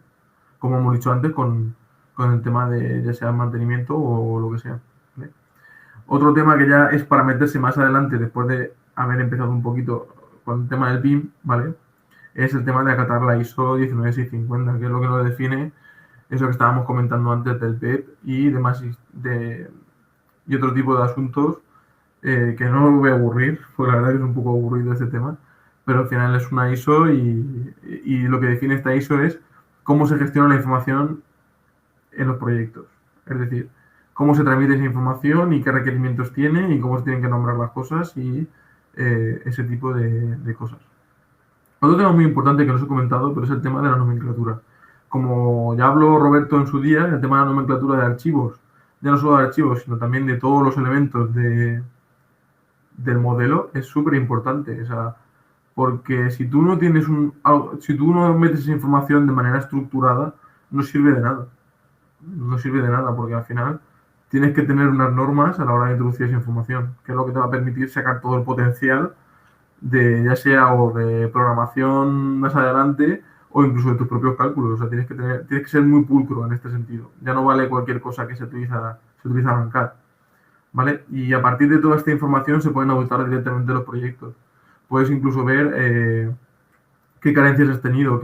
Como hemos dicho antes, con el tema de ya sea mantenimiento o lo que sea. ¿Vale? Otro tema que ya es para meterse más adelante, después de haber empezado un poquito con el tema del BIM, ¿vale? Es el tema de acatar la ISO 19650, que es lo que nos define eso que estábamos comentando antes del PEP y demás de y otro tipo de asuntos que no me voy a aburrir, porque la verdad que es un poco aburrido este tema, pero al final es una ISO y lo que define esta ISO es cómo se gestiona la información en los proyectos. Es decir, cómo se transmite esa información y qué requerimientos tiene y cómo se tienen que nombrar las cosas y ese tipo de cosas. Otro tema muy importante que no os he comentado, pero es el tema de la nomenclatura. Como ya habló Roberto en su día, el tema de la nomenclatura de archivos, ya no solo de archivos, sino también de todos los elementos del modelo, es súper importante. O sea, porque si tú no tienes si tú no metes esa información de manera estructurada, no sirve de nada. No sirve de nada, porque al final tienes que tener unas normas a la hora de introducir esa información, que es lo que te va a permitir sacar todo el potencial de ya sea o de programación más adelante o incluso de tus propios cálculos. O sea, tienes que ser muy pulcro en este sentido. Ya no vale cualquier cosa que se utiliza en CAD. ¿Vale? Y a partir de toda esta información se pueden auditar directamente los proyectos. Puedes incluso ver qué carencias has tenido,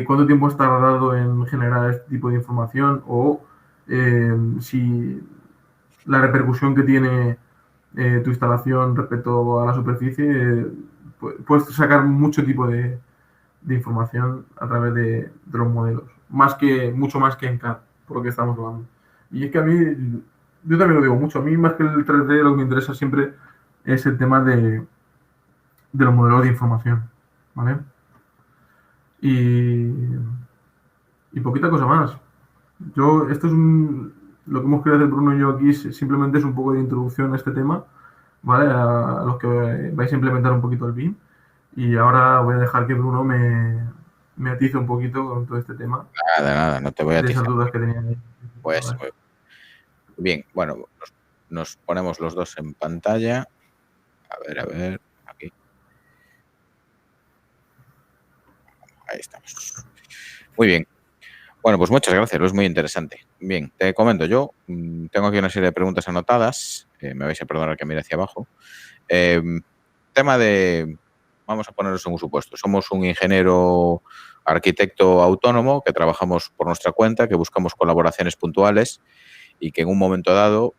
cuánto tiempo has tardado en generar este tipo de información o si la repercusión que tiene tu instalación respecto a la superficie, puedes sacar mucho tipo de información a través de los modelos, mucho más que en CAD, por lo que estamos hablando. Y es que a mí, yo también lo digo mucho, a mí más que el 3D lo que me interesa siempre es el tema de los modelos de información, ¿vale? Y, y poquita cosa más. Esto es lo que hemos querido hacer Bruno y yo aquí simplemente es un poco de introducción a este tema, ¿vale? A los que vais a implementar un poquito el BIM. Y ahora voy a dejar que Bruno me atice un poquito con todo este tema. Nada, no te voy a de esas atizar. dudas que tenía ahí. Pues muy bien, bueno, nos ponemos los dos en pantalla. A ver, aquí. Ahí estamos. Muy bien. Bueno, pues muchas gracias, es muy interesante. Bien, te comento, yo tengo aquí una serie de preguntas anotadas, me vais a perdonar que mire hacia abajo. Tema de, vamos a ponernos en un supuesto, somos un ingeniero arquitecto autónomo que trabajamos por nuestra cuenta, que buscamos colaboraciones puntuales y que en un momento dado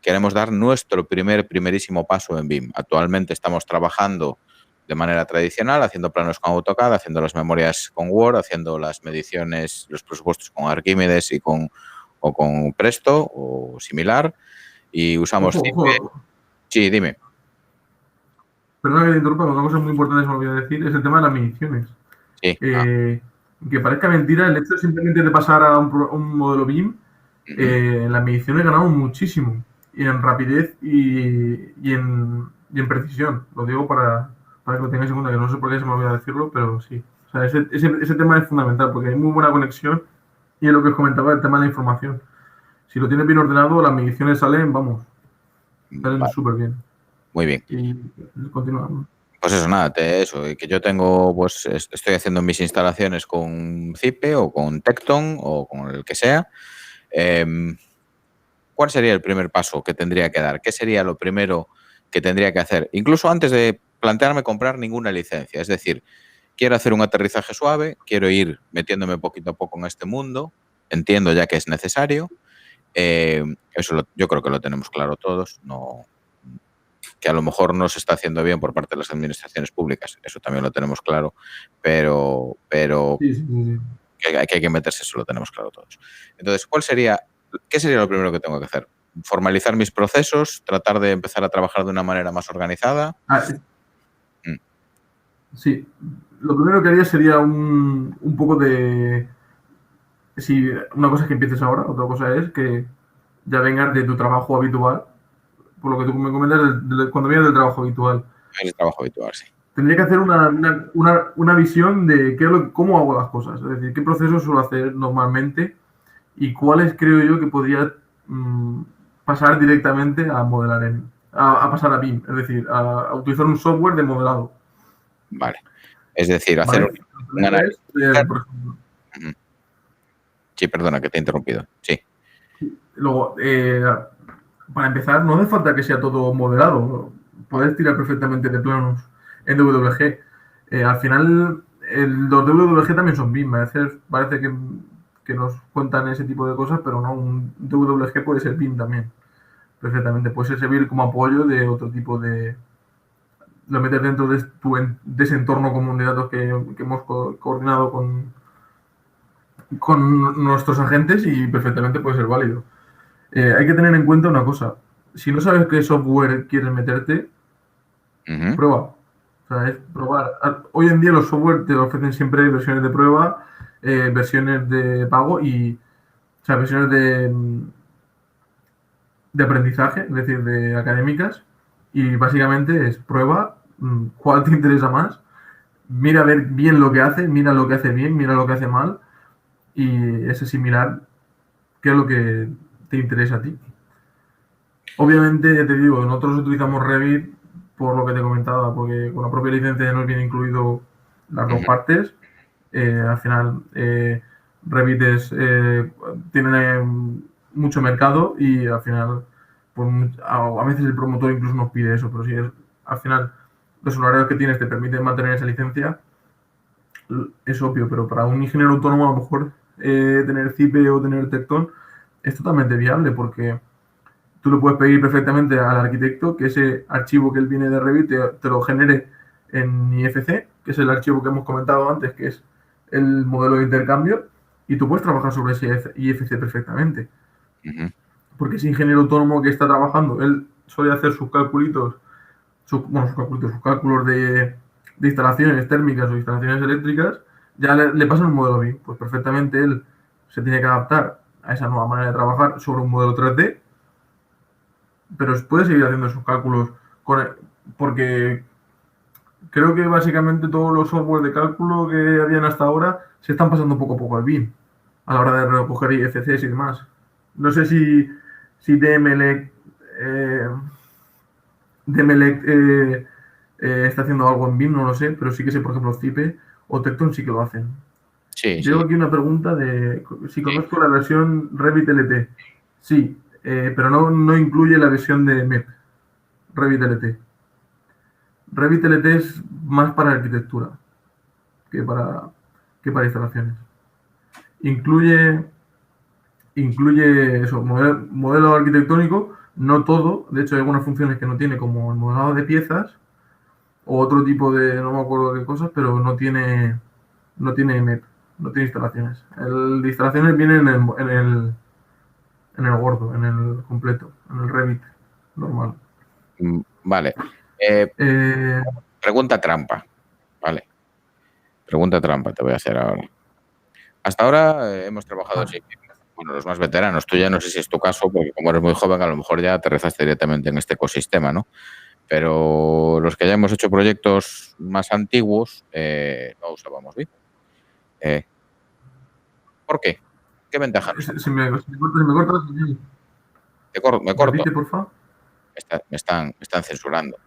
queremos dar nuestro primerísimo paso en BIM. Actualmente estamos trabajando de manera tradicional, haciendo planos con AutoCAD, haciendo las memorias con Word, haciendo las mediciones, los presupuestos con Arquímedes o con Presto o similar. Y usamos Ojo, CIPE. ojo. Sí, dime. Perdona que te interrumpa, una cosa muy importante que se me olvidó decir es el tema de las mediciones. Sí. Que parezca mentira, el hecho simplemente de pasar a un modelo BIM, en las mediciones ganamos muchísimo. Y en rapidez y en precisión. Lo digo para que lo tengáis en cuenta, que no sé por qué se me olvidó decirlo, pero sí. O sea, ese tema es fundamental porque hay muy buena conexión y es lo que os comentaba, el tema de la información. Si lo tienes bien ordenado, las mediciones salen, vamos, salen Vale. súper bien. Muy bien. Y continuamos. Pues eso, nada, eso, que yo tengo, pues estoy haciendo mis instalaciones con CIPE o con Tecton o con el que sea. ¿Cuál sería el primer paso que tendría que dar? ¿Qué sería lo primero que tendría que hacer? Incluso antes de plantearme comprar ninguna licencia. Es decir, quiero hacer un aterrizaje suave, quiero ir metiéndome poquito a poco en este mundo, entiendo ya que es necesario. Eso yo creo que lo tenemos claro todos, no, que a lo mejor no se está haciendo bien por parte de las administraciones públicas, eso también lo tenemos claro, pero Sí. que hay que meterse, eso lo tenemos claro todos. Entonces, ¿qué sería lo primero que tengo que hacer? Formalizar mis procesos, tratar de empezar a trabajar de una manera más organizada. Sí, lo primero que haría sería un poco de... Si una cosa es que empieces ahora, otra cosa es que ya vengas de tu trabajo habitual, por lo que tú me comentas, cuando vienes del trabajo habitual. Es el trabajo habitual, sí. Tendría que hacer una visión de cómo hago las cosas, es decir, qué procesos suelo hacer normalmente y cuáles creo yo que podría pasar directamente a modelar a pasar a BIM, es decir, a utilizar un software de modelado. Vale. Es decir, hacer ¿Vale? un análisis. Por ejemplo. Sí, perdona que te he interrumpido. Sí. Luego, para empezar, no hace falta que sea todo modelado, ¿no? Puedes tirar perfectamente de planos en WG. Al final, los WG también son BIM. A veces parece que nos cuentan ese tipo de cosas, pero no, un WG puede ser BIM también perfectamente. Puede servir como apoyo de otro tipo de... Lo metes dentro de ese entorno común de datos que hemos coordinado con nuestros agentes y perfectamente puede ser válido. Hay que tener en cuenta una cosa. Si no sabes qué software quieres meterte, prueba. O sea, es probar. Hoy en día los software te ofrecen siempre versiones de prueba, versiones de pago y, o sea, versiones de aprendizaje, es decir, de académicas. Y básicamente es prueba, cuál te interesa más, mira a ver bien lo que hace, mira lo que hace bien, mira lo que hace mal y es asimilar qué es lo que te interesa a ti. Obviamente, ya te digo, nosotros utilizamos Revit por lo que te comentaba, porque con la propia licencia ya nos viene incluido las dos partes. Al final, Revit tiene mucho mercado y al final, pues, a veces el promotor incluso nos pide eso, pero si al final los horarios que tienes te permiten mantener esa licencia, es obvio, pero para un ingeniero autónomo a lo mejor tener Cipe o tener Tecton es totalmente viable porque tú le puedes pedir perfectamente al arquitecto que ese archivo que él viene de Revit te lo genere en IFC, que es el archivo que hemos comentado antes, que es el modelo de intercambio, y tú puedes trabajar sobre ese IFC perfectamente. Porque ese ingeniero autónomo que está trabajando, él suele hacer sus calculitos, sus cálculos de instalaciones térmicas o instalaciones eléctricas, ya le pasan un modelo BIM. Pues perfectamente él se tiene que adaptar a esa nueva manera de trabajar sobre un modelo 3D, pero puede seguir haciendo sus cálculos porque creo que básicamente todos los software de cálculo que habían hasta ahora se están pasando poco a poco al BIM a la hora de recoger IFCs y demás. No sé si DMLEC está haciendo algo en BIM, no lo sé, pero sí que sé, por ejemplo, Cipe o Tecton sí que lo hacen. Sí, Tengo aquí una pregunta de si conozco la versión Revit LT. Sí, pero no incluye la versión de MEP, Revit LT. Revit LT es más para arquitectura que para instalaciones. Incluye eso, modelo arquitectónico, no todo, de hecho hay algunas funciones que no tiene, como el modelado de piezas o otro tipo de, no me acuerdo qué cosas, pero no tiene MEP, no tiene instalaciones. El de instalaciones viene en el gordo, en el completo, en el Revit normal. Vale. Pregunta trampa. Vale. Pregunta trampa te voy a hacer ahora. Hasta ahora hemos trabajado, bueno, los más veteranos, tú ya no sé si es tu caso, porque como eres muy joven, a lo mejor ya aterrizaste directamente en este ecosistema, ¿no? Pero los que ya hemos hecho proyectos más antiguos, no usábamos BIM. ¿Por qué? ¿Qué ventaja nos aporta? Si me cortas, Me corto. repite, por favor. Me están censurando.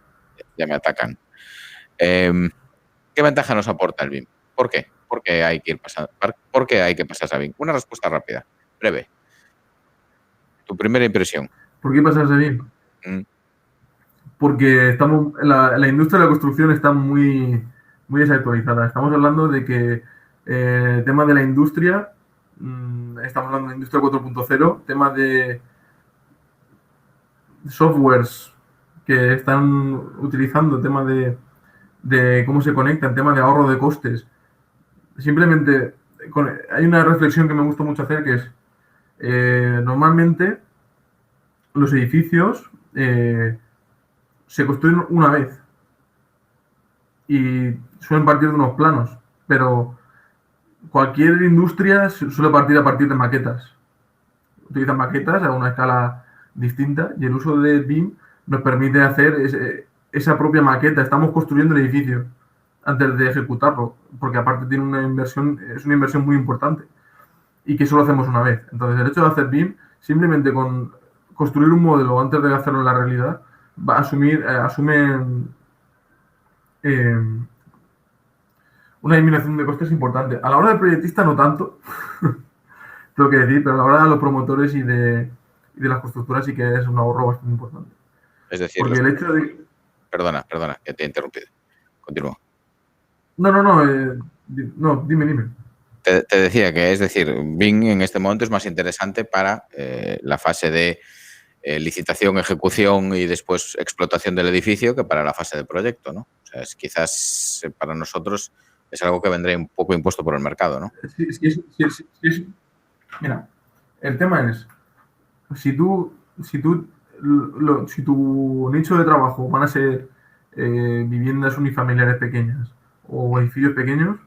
Ya me atacan. ¿Qué ventaja nos aporta el BIM? ¿Por qué? ¿Por qué hay que pasarse a BIM? Una respuesta rápida, breve. Tu primera impresión. ¿Por qué pasarse a BIM? Porque la industria de la construcción está muy desactualizada. Estamos hablando de que el tema de la industria, estamos hablando de industria 4.0, tema de softwares que están utilizando, tema de cómo se conectan, tema de ahorro de costes. Simplemente hay una reflexión que me gusta mucho hacer, que es normalmente los edificios se construyen una vez y suelen partir de unos planos, pero cualquier industria suele partir a partir de maquetas. Utilizan maquetas a una escala distinta y el uso de BIM nos permite hacer esa propia maqueta. Estamos construyendo el edificio antes de ejecutarlo, porque aparte tiene es una inversión muy importante y que solo hacemos una vez. Entonces, el hecho de hacer BIM, simplemente con construir un modelo antes de hacerlo en la realidad, asume una eliminación de costes importante. A la hora del proyectista no tanto, tengo que decir, pero a la hora de los promotores y de las constructoras sí que es un ahorro bastante importante. Es decir, porque el hecho de... Perdona, que te he interrumpido. Continúa. No, dime. Te decía que, es decir, BIM en este momento es más interesante para la fase de licitación, ejecución y después explotación del edificio que para la fase de proyecto, ¿no? O sea, quizás para nosotros es algo que vendría un poco impuesto por el mercado, ¿no? Mira, el tema es, si tu nicho de trabajo van a ser viviendas unifamiliares pequeñas o edificios pequeños,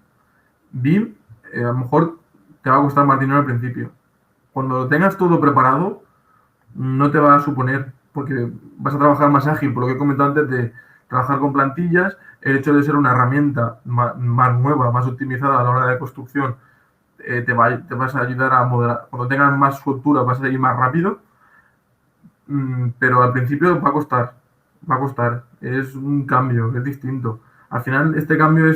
BIM a lo mejor te va a costar más dinero al principio. Cuando lo tengas todo preparado, no te va a suponer, porque vas a trabajar más ágil, por lo que he comentado antes de trabajar con plantillas, el hecho de ser una herramienta más nueva, más optimizada a la hora de construcción, te vas a ayudar a moderar. Cuando tengas más soltura vas a ir más rápido, pero al principio va a costar. Es un cambio, es distinto. Al final, este cambio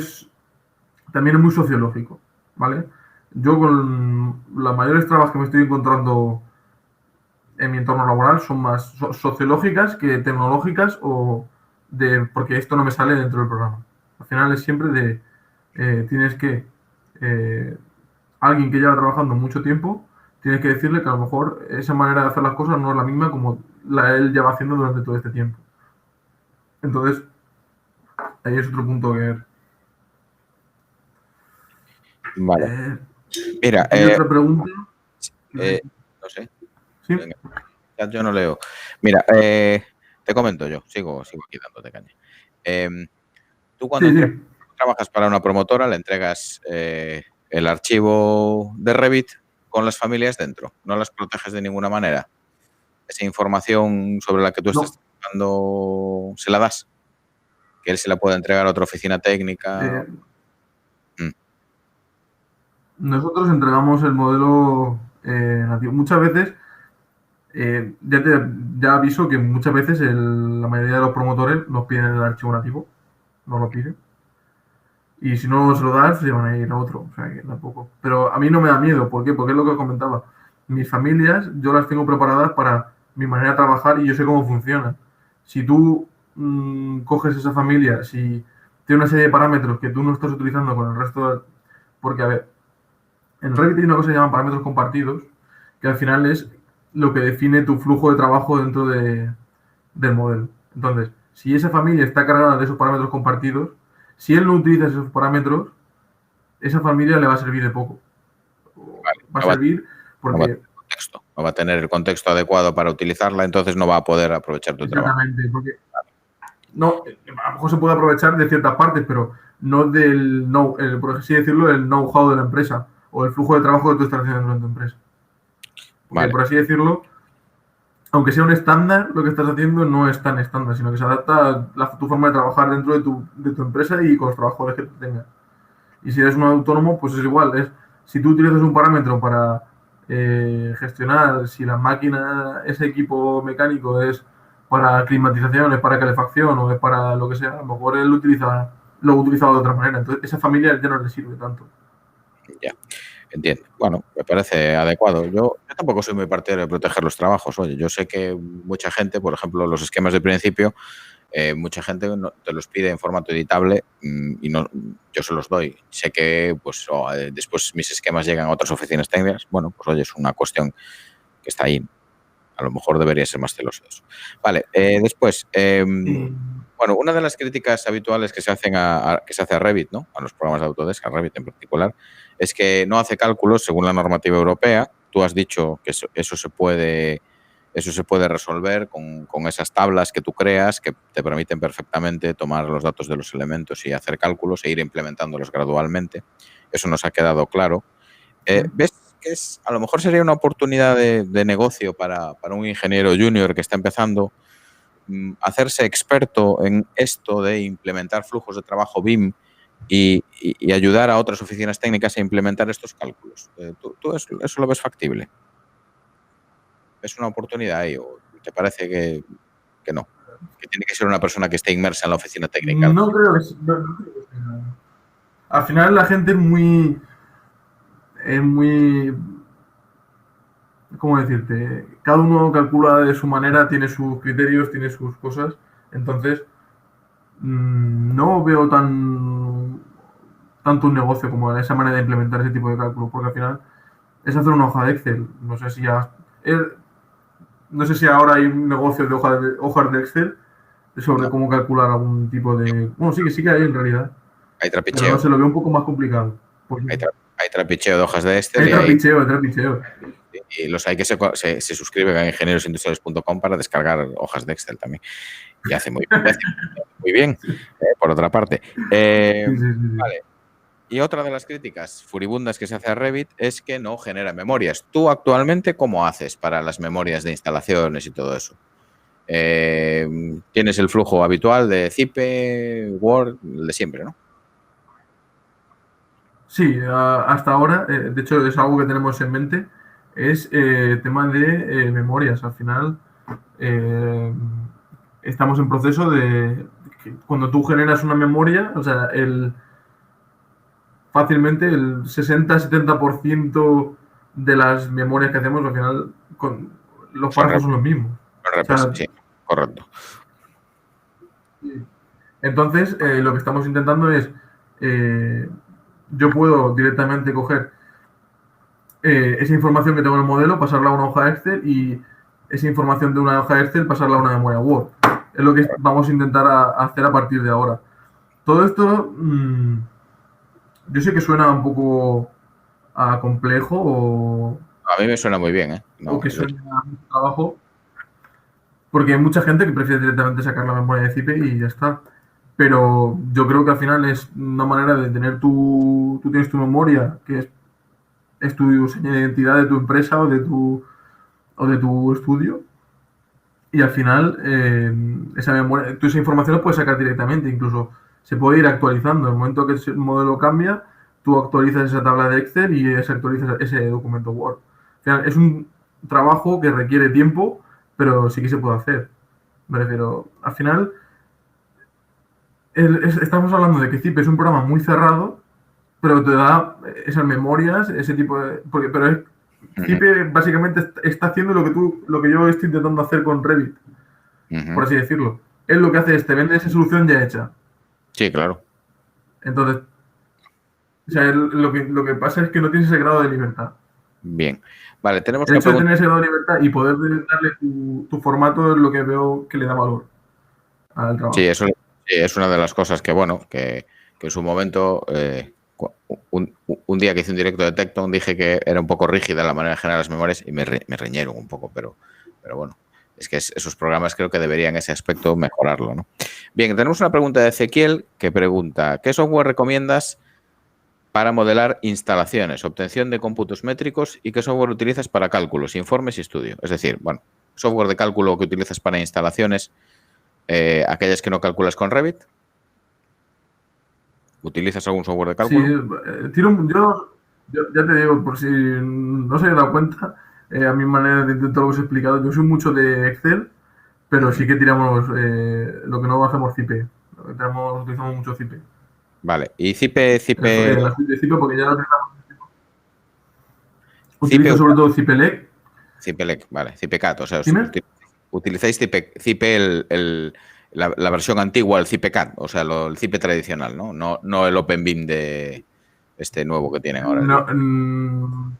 también es muy sociológico, ¿vale? Yo con las mayores trabas que me estoy encontrando en mi entorno laboral son más sociológicas que tecnológicas porque esto no me sale dentro del programa. Al final es siempre tienes que, alguien que lleva trabajando mucho tiempo, tienes que decirle que a lo mejor esa manera de hacer las cosas no es la misma como él lleva haciendo durante todo este tiempo. Entonces, ahí es otro punto que ver. Vale. Mira, ¿hay otra pregunta? no sé. ¿Sí? Venga, yo no leo. Mira, te comento yo, sigo aquí dándote caña. Tú cuando trabajas para una promotora le entregas el archivo de Revit con las familias dentro, no las proteges de ninguna manera. Esa información sobre la que tú estás trabajando, ¿se la das? Que él se la pueda entregar a otra oficina técnica. Nosotros entregamos el modelo nativo. Muchas veces, ya aviso que muchas veces la mayoría de los promotores nos piden el archivo nativo, no lo piden. Y si no se lo das, se van a ir a otro. O sea, que tampoco. Pero a mí no me da miedo. ¿Por qué? Porque es lo que comentaba. Mis familias, yo las tengo preparadas para mi manera de trabajar y yo sé cómo funciona. Si tú coges esa familia, si tiene una serie de parámetros que tú no estás utilizando con el resto Porque, a ver, en Revit hay una cosa que se llaman parámetros compartidos, que al final es lo que define tu flujo de trabajo dentro del modelo. Entonces, si esa familia está cargada de esos parámetros compartidos, si él no utiliza esos parámetros, esa familia le va a servir de poco. Va a servir porque... No va a tener el contexto adecuado para utilizarla, entonces no va a poder aprovechar tu trabajo. Exactamente, porque no, a lo mejor se puede aprovechar de ciertas partes, pero no por así decirlo, el know-how de la empresa o el flujo de trabajo que tú estás haciendo en tu empresa. Porque, por así decirlo, aunque sea un estándar, lo que estás haciendo no es tan estándar, sino que se adapta a tu forma de trabajar dentro de tu empresa y con los trabajadores que tú tengas. Y si eres un autónomo, pues es igual. Si tú utilizas un parámetro para gestionar si la máquina, ese equipo mecánico es para climatización, es para calefacción o es para lo que sea, a lo mejor él lo ha utilizado de otra manera. Entonces, esa familia ya no le sirve tanto. Ya, entiendo. Bueno, me parece adecuado. Yo tampoco soy muy partidario de proteger los trabajos. Oye, yo sé que mucha gente, por ejemplo, los esquemas de principio, mucha gente te los pide en formato editable y no, yo se los doy. Sé que pues después mis esquemas llegan a otras oficinas técnicas. Bueno, pues oye, es una cuestión que está ahí. A lo mejor debería ser más celoso de eso. Vale, después, bueno, una de las críticas habituales que se hacen que se hace a Revit, ¿no? A los programas de Autodesk, a Revit en particular, es que no hace cálculos según la normativa europea. Tú has dicho que eso se puede resolver con esas tablas que tú creas que te permiten perfectamente tomar los datos de los elementos y hacer cálculos e ir implementándolos gradualmente. Eso nos ha quedado claro. ¿Ves que a lo mejor sería una oportunidad de negocio para un ingeniero junior que está empezando hacerse experto en esto de implementar flujos de trabajo BIM y ayudar a otras oficinas técnicas a implementar estos cálculos? ¿Tú eso lo ves factible? ¿Es una oportunidad ahí o te parece que no? Que tiene que ser una persona que esté inmersa en la oficina técnica. No creo que sea. Al final la gente es muy... ¿Cómo decirte? Cada uno calcula de su manera, tiene sus criterios, tiene sus cosas. Entonces, no veo tanto un negocio como esa manera de implementar ese tipo de cálculos, porque al final es hacer una hoja de Excel. No sé si ya... No sé si ahora hay un negocio de hojas de Excel sobre No, cómo calcular algún tipo de... Bueno, sí que hay en realidad. hay Pero no trapicheo. se lo veo un poco más complicado. Hay, hay trapicheo de hojas de Excel Hay trapicheo, hay trapicheo. y los hay que se suscriben a ingeniosindustriales.com para descargar hojas de Excel también. Y hace muy bien, por otra parte. Sí. Vale. Y otra de las críticas furibundas que se hace a Revit es que no genera memorias. ¿Tú actualmente cómo haces para las memorias de instalaciones y todo eso? Tienes el flujo habitual de ZIP, Word, el de siempre, ¿no? Sí, hasta ahora, de hecho es algo que tenemos en mente, es tema de memorias. Al final, eh, estamos en proceso de que cuando tú generas una memoria, o sea, fácilmente el 60-70% de las memorias que hacemos, al final, los Son, párrafos son los mismos. son O sea, sí, correcto. entonces, lo que estamos intentando es, eh, yo puedo directamente coger esa información que tengo en el modelo, pasarla a una hoja Excel y esa información de una hoja Excel pasarla a una memoria Word. Es lo que vamos a intentar hacer a partir de ahora. Todo esto, yo sé que suena un poco complejo A mí me suena muy bien, ¿eh? o No, que suena a mucho trabajo, porque hay mucha gente que prefiere directamente sacar la memoria de ZIP y ya está. Pero yo creo que al final es una manera de tener tú tienes tu memoria, que es tu seña de identidad de tu empresa o de tu estudio, y al final esa memoria, tú esa información la puedes sacar directamente, incluso se puede ir actualizando. En el momento que el modelo cambia, tú actualizas esa tabla de Excel y se actualiza ese documento Word. Al final, es un trabajo que requiere tiempo, pero sí que se puede hacer. Me refiero, al final, estamos hablando de que ZIP es un programa muy cerrado, pero te da esas memorias, ese tipo de... pero ZIP básicamente está haciendo lo que yo estoy intentando hacer con Revit, por así decirlo. Él lo que hace es te vende esa solución ya hecha. Sí, claro. Entonces, o sea, lo que pasa es que no tienes ese grado de libertad. Bien. Vale, tenemos El una hecho de pregunta. tener ese grado de libertad y poder darle tu formato es lo que veo que le da valor al Sí, trabajo. eso es una de las cosas que, bueno, que en su momento, un día que hice un directo de Tecton, dije que era un poco rígida la manera de generar las memorias y me reñieron un poco, pero bueno, es que esos programas creo que deberían en ese aspecto mejorarlo, ¿no? Bien, tenemos una pregunta de Ezequiel que pregunta, ¿qué software recomiendas para modelar instalaciones, obtención de cómputos métricos y qué software utilizas para cálculos, informes y estudio? Es decir, bueno, software de cálculo que utilizas para instalaciones, aquellas que no calculas con Revit. ¿Utilizas algún software de Sí, cálculo? yo ya te digo, por si no se habéis dado cuenta, a mi manera de intentar lo que os he explicado, yo soy mucho de Excel, pero sí que tiramos lo que no hacemos CIP. Utilizamos mucho CIP. Vale. ¿Y Cipe, La suite de CIP porque ya la utilizamos. Cipe, Utilizo sobre todo CIPELEC. Cipelec, vale, Cipecat, o sea, Dime. utilizáis Cipe la versión antigua, el Cipecat, o sea, el Cipe tradicional, ¿no? No el OpenBIM de este nuevo que tienen ahora. No,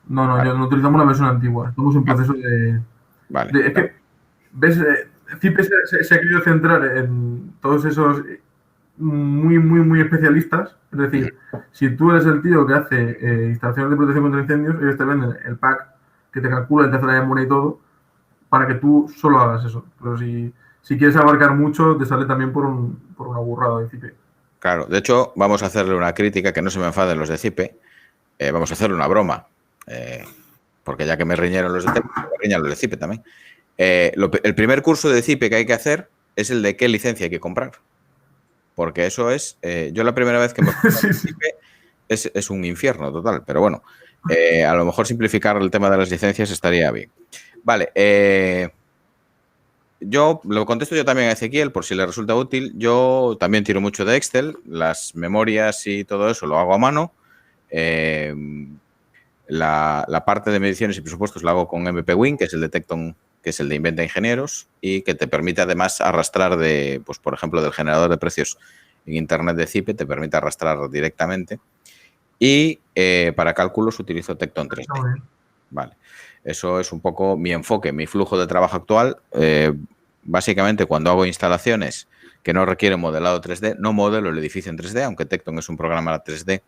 Vale, yo no utilizamos la versión antigua. Estamos en vale, proceso de. vale, Es que, ¿ves? CIP se ha querido centrar en todos esos muy especialistas. Es decir, si tú eres el tío que hace instalaciones de protección contra incendios, ellos te venden el pack que te calcula y te hace la memoria y todo, para que tú solo hagas eso. Pero si quieres abarcar mucho, te sale también por una burrada de CIP. Claro, de hecho, vamos a hacerle una crítica, que no se me enfaden los de Cipe, vamos a hacerle una broma, porque ya que me riñeron los de Cipe, me riñan los de Cipe también. El primer curso de Cipe que hay que hacer es el de qué licencia hay que comprar. Porque eso es, yo la primera vez que me Sí, sí. Cipe es un infierno total, pero bueno, a lo mejor simplificar el tema de las licencias estaría bien. Vale, yo lo contesto yo también a Ezequiel por si le resulta útil. Yo también tiro mucho de Excel, las memorias y todo eso lo hago a mano. La parte de mediciones y presupuestos la hago con MPWin, que es el de Tecton, que es el de Inventa Ingenieros y que te permite además arrastrar pues por ejemplo, del generador de precios en Internet de Cipe, te permite arrastrar directamente. Y para cálculos utilizo Tecton 3D. Vale. Eso es un poco mi enfoque, mi flujo de trabajo actual. Básicamente, cuando hago instalaciones que no requieren modelado 3D, no modelo el edificio en 3D, aunque Tecton es un programa 3D.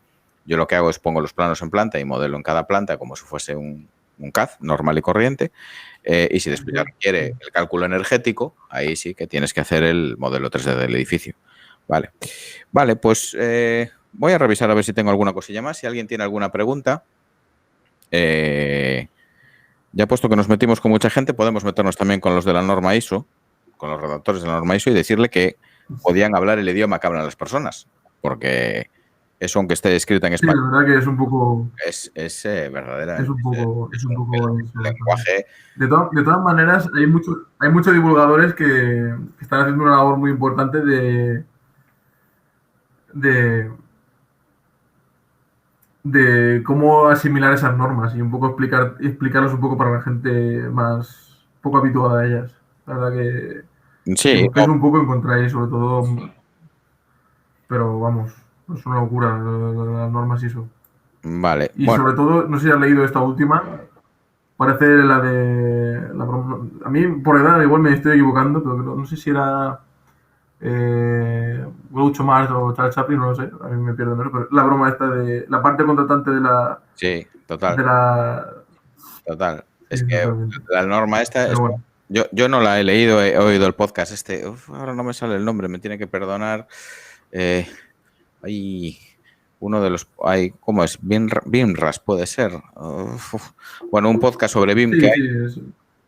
Yo lo que hago es pongo los planos en planta y modelo en cada planta como si fuese un CAD normal y corriente. Y si después ya requiere el cálculo energético, ahí sí que tienes que hacer el modelo 3D del edificio. Vale, pues voy a revisar a ver si tengo alguna cosilla más. Si alguien tiene alguna pregunta, ya puesto que nos metimos con mucha gente, podemos meternos también con los de la norma ISO, con los redactores de la norma ISO y decirle que podían hablar el idioma que hablan las personas, porque eso, aunque esté escrito en español, sí, la verdad que es un poco... es verdaderamente... Es un poco el eso. lenguaje... De todas maneras, hay muchos divulgadores que están haciendo una labor muy importante de, de cómo asimilar esas normas y un poco explicarlas un poco para la gente más poco habituada a ellas. La verdad que si Sí, buscáis un poco encontráis sobre todo, pero vamos, es una locura las normas ISO. vale. Y Bueno, sobre todo, no sé si has leído esta última, parece la de... a mí, por edad, igual me estoy equivocando, pero no sé si era Groucho Marx o Charles Chaplin, no lo sé, a mí me pierdo en eso, pero la broma esta de la parte contratante sí, de total. la... Total. Sí, Es que totalmente. la norma esta, Pero bueno. yo no la he leído, he oído el podcast este. Ahora no me sale el nombre, me tiene que perdonar. Hay uno de los... ¿cómo es? BIMRAS puede ser. Bueno, un podcast sobre BIM que Sí, hay. sí, es...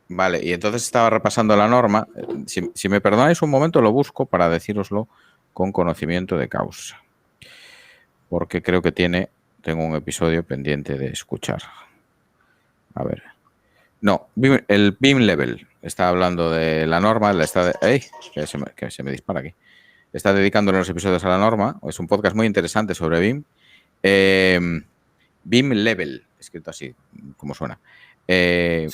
Vale, y entonces estaba repasando la norma. Si me perdonáis un momento, lo busco para decíroslo con conocimiento de causa. Porque creo que tengo un episodio pendiente de escuchar. A ver. No, el BIM Level. Está hablando de la norma. Que se me dispara aquí. Está dedicándole los episodios a la norma. Es un podcast muy interesante sobre BIM. BIM Level, escrito así, como suena. Sí,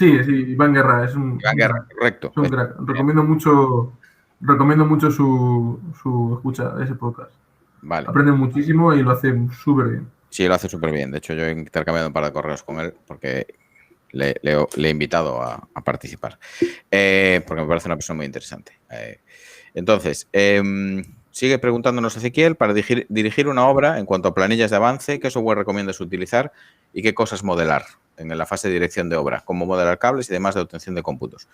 Iván Guerra, Iván Guerra, correcto. es un crack. Recomiendo mucho su escucha de ese podcast. Vale. Aprende muchísimo y lo hace súper bien. Sí, lo hace súper bien. De hecho, yo he intercambiado un par de correos con él porque le he invitado a participar. Porque me parece una persona muy interesante. Entonces, sigue preguntándonos Ezequiel para dirigir una obra en cuanto a planillas de avance, qué software recomiendas utilizar y qué cosas modelar en la fase de dirección de obra, cómo modelar cables y demás de obtención de cómputos.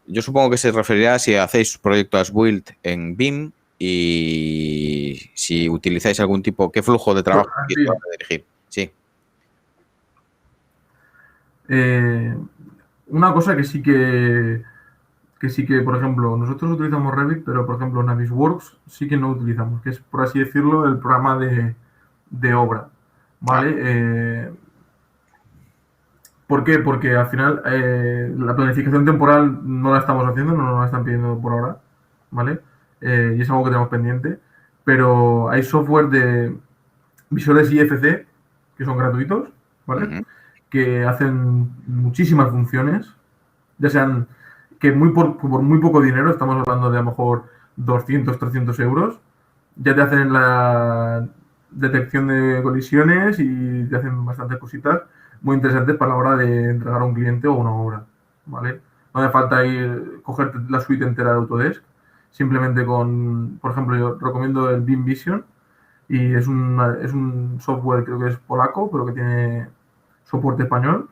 Yo supongo que se referirá si hacéis proyectos as build en BIM y si utilizáis algún tipo, qué flujo de trabajo Sí. para dirigir. Sí. Una cosa que sí que, por ejemplo, nosotros utilizamos Revit, pero por ejemplo Navisworks sí que no utilizamos, que es, por así decirlo, el programa de obra, ¿vale? ¿Por qué? Porque al final la planificación temporal no la estamos haciendo, no nos la están pidiendo por ahora, ¿vale? Y es algo que tenemos pendiente, pero hay software de visores IFC que son gratuitos, ¿vale? Que hacen muchísimas funciones, ya sean que por muy poco dinero, estamos hablando de a lo mejor 200, 300 euros, ya te hacen la detección de colisiones y te hacen bastantes cositas muy interesantes para la hora de entregar a un cliente o una obra, ¿vale? No hace falta cogerte la suite entera de Autodesk, simplemente por ejemplo, yo recomiendo el BIM Vision y es un software, creo que es polaco, pero que tiene soporte español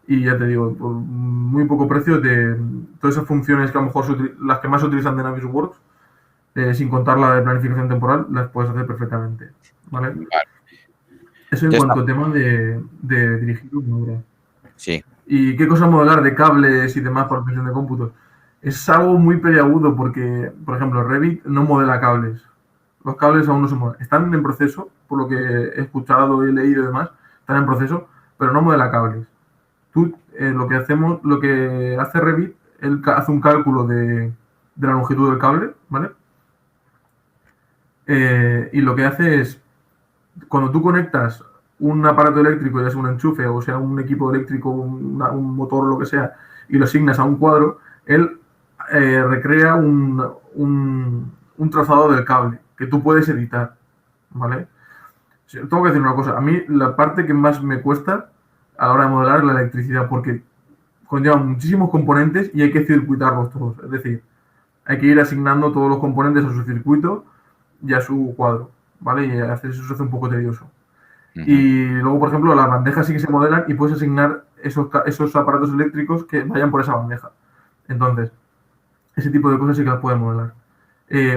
y ya te digo, por muy poco precio de todas esas funciones que a lo mejor las que más se utilizan de Navisworks, sin contar la de planificación temporal, las puedes hacer perfectamente. ¿Vale? Eso en cuanto a tema de dirigir una obra. Sí. ¿Y qué cosa modelar de cables y demás para obtención de cómputos? Es algo muy peliagudo porque, por ejemplo, Revit no modela cables. Los cables aún no se modelan. Están en proceso, por lo que he escuchado, he leído y demás, están en proceso, pero no modela cables. Tú, lo que hace Revit, él hace un cálculo de la longitud del cable, ¿vale? Y lo que hace es, cuando tú conectas un aparato eléctrico, ya sea un enchufe o sea un equipo eléctrico, un motor, lo que sea, y lo asignas a un cuadro, él recrea un trazado del cable que tú puedes editar, ¿vale? Tengo que decir una cosa, a mí la parte que más me cuesta a la hora de modelar la electricidad, porque conllevan muchísimos componentes y hay que circuitarlos todos. Es decir, hay que ir asignando todos los componentes a su circuito y a su cuadro, ¿vale? Y hacer eso se hace un poco tedioso. Y luego, por ejemplo, las bandejas sí que se modelan y puedes asignar esos aparatos eléctricos que vayan por esa bandeja. Entonces, ese tipo de cosas sí que las puedes modelar.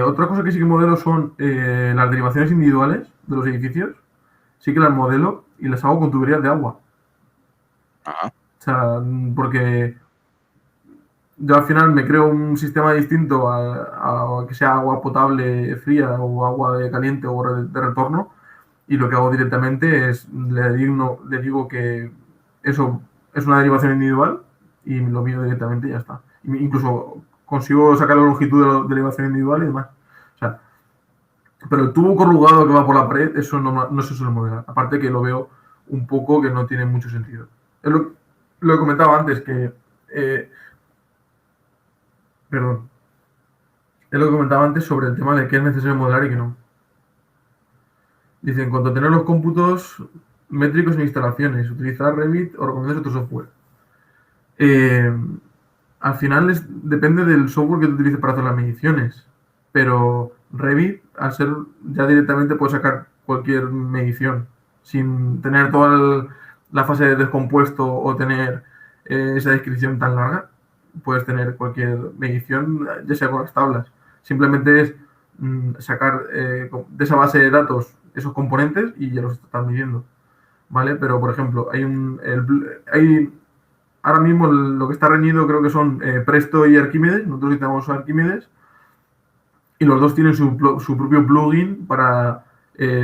Otra cosa que sí que modelo son las derivaciones individuales de los edificios. Sí que las modelo y las hago con tuberías de agua. Ajá. O sea, porque yo al final me creo un sistema distinto a que sea agua potable fría o agua de caliente o de retorno, y lo que hago directamente es le digo que eso es una derivación individual y lo mido directamente y ya está. Incluso consigo sacar la longitud de la derivación individual y demás. O sea, pero el tubo corrugado que va por la pared, eso no se suele modelar. Aparte que lo veo un poco que no tiene mucho sentido. Lo he comentado antes, que perdón. Es lo que comentaba antes sobre el tema de qué es necesario modelar y qué no. Dice, en cuanto a tener los cómputos métricos en instalaciones, utilizar Revit o recomendáis otro software. Al final depende del software que tú utilices para hacer las mediciones, pero Revit, al ser ya directamente puedes sacar cualquier medición sin tener toda la fase de descompuesto o tener esa descripción tan larga. Puedes tener cualquier medición, ya sea con las tablas. Simplemente es sacar de esa base de datos esos componentes y ya los estás midiendo, ¿vale? Pero, por ejemplo, hay ahora mismo lo que está reñido creo que son Presto y Archimedes. Nosotros utilizamos Archimedes y los dos tienen su propio plugin para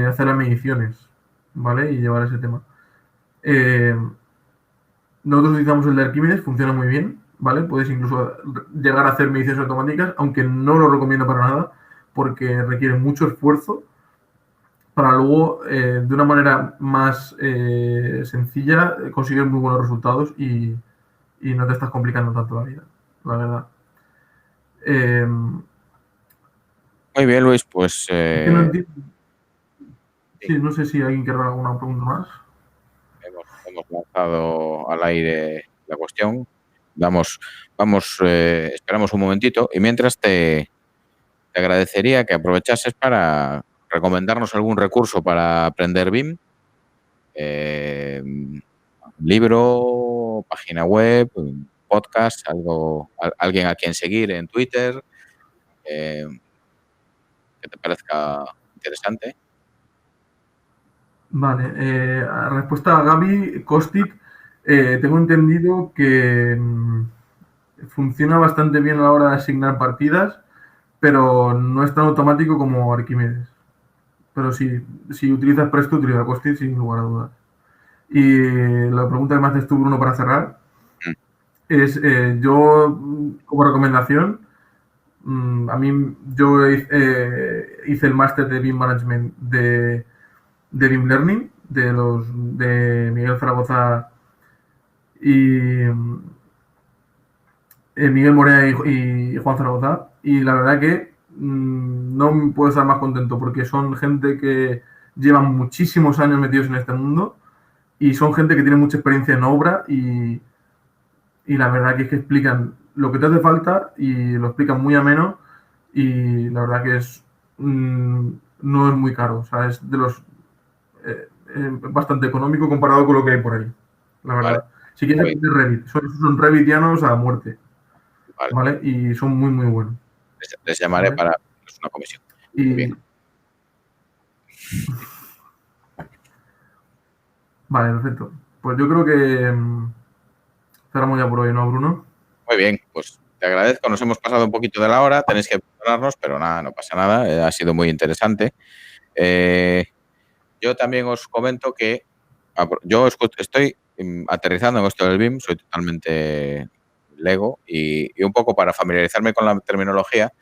hacer las mediciones, ¿vale? Y llevar ese tema. Nosotros utilizamos el de Archimedes, funciona muy bien, ¿vale? Puedes incluso llegar a hacer mediciones automáticas, aunque no lo recomiendo para nada, porque requiere mucho esfuerzo para luego, de una manera más sencilla, conseguir muy buenos resultados y no te estás complicando tanto la vida, la verdad. Muy bien, Luis, pues... Es que no entiendo. Sí, no sé si alguien querrá alguna pregunta más. hemos lanzado al aire la cuestión. Esperamos un momentito y mientras te agradecería que aprovechases para recomendarnos algún recurso para aprender BIM, libro, página web, podcast, alguien a quien seguir en Twitter, que te parezca interesante. Vale, respuesta a Gaby Kostic. Tengo entendido que funciona bastante bien a la hora de asignar partidas, pero no es tan automático como Archimedes. Pero sí, si utilizas Presto, utiliza Kostic sin lugar a dudas. Y la pregunta que me haces tú, Bruno, para cerrar, es yo, como recomendación, yo hice el máster de BIM Management de BIM Learning, de Miguel Zaragoza y Miguel Morea y Juan Zaragoza. Y la verdad que no me puedo estar más contento porque son gente que llevan muchísimos años metidos en este mundo y son gente que tiene mucha experiencia en obra y la verdad que es que explican lo que te hace falta y lo explican muy ameno y la verdad que no es muy caro, o sea, es de los bastante económico comparado con lo que hay por ahí, la verdad. Vale. Si quieres aprender Revit, son revitianos a muerte, ¿vale? Y son muy, muy buenos. Les llamaré, ¿vale?, para una comisión. Muy bien. Vale, perfecto. Pues yo creo que cerramos ya por hoy, ¿no, Bruno? Muy bien, pues te agradezco. Nos hemos pasado un poquito de la hora, tenéis que perdonarnos, pero nada, no pasa nada. Ha sido muy interesante. Yo también os comento que yo estoy aterrizando en esto del BIM, soy totalmente lego y un poco para familiarizarme con la terminología,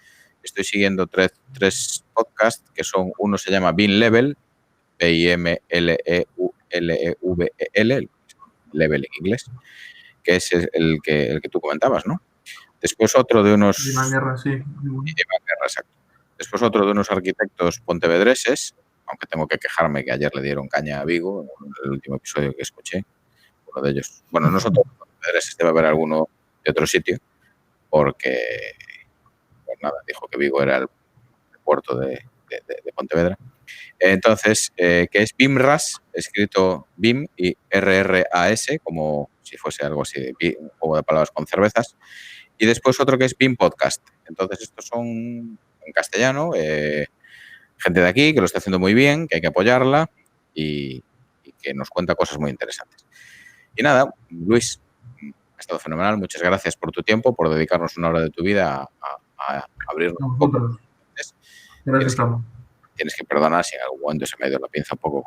estoy siguiendo tres podcasts que son, uno se llama BIM Level, BIMLEVEL, Level en inglés, que es el que tú comentabas, ¿no? Después otro de unos... Guerra, sí. Guerra, exacto. Después otro de unos arquitectos pontevedreses, aunque tengo que quejarme que ayer le dieron caña a Vigo, en el último episodio que escuché, alguno de ellos. Bueno, no son todos pontevedreses, debe haber alguno de otro sitio, porque, pues nada, dijo que Vigo era el puerto de Pontevedra. Entonces, que es BIMRAS, escrito BIM y RRAS, como si fuese algo así, un juego de palabras con cervezas. Y después otro que es BIM Podcast. Entonces, estos son en castellano, gente de aquí que lo está haciendo muy bien, que hay que apoyarla y que nos cuenta cosas muy interesantes. Y nada, Luis, ha estado fenomenal. Muchas gracias por tu tiempo, por dedicarnos una hora de tu vida a abrirnos un poco. Gracias, Samu. Tienes que perdonar si en algún momento se me ha ido la pinza un poco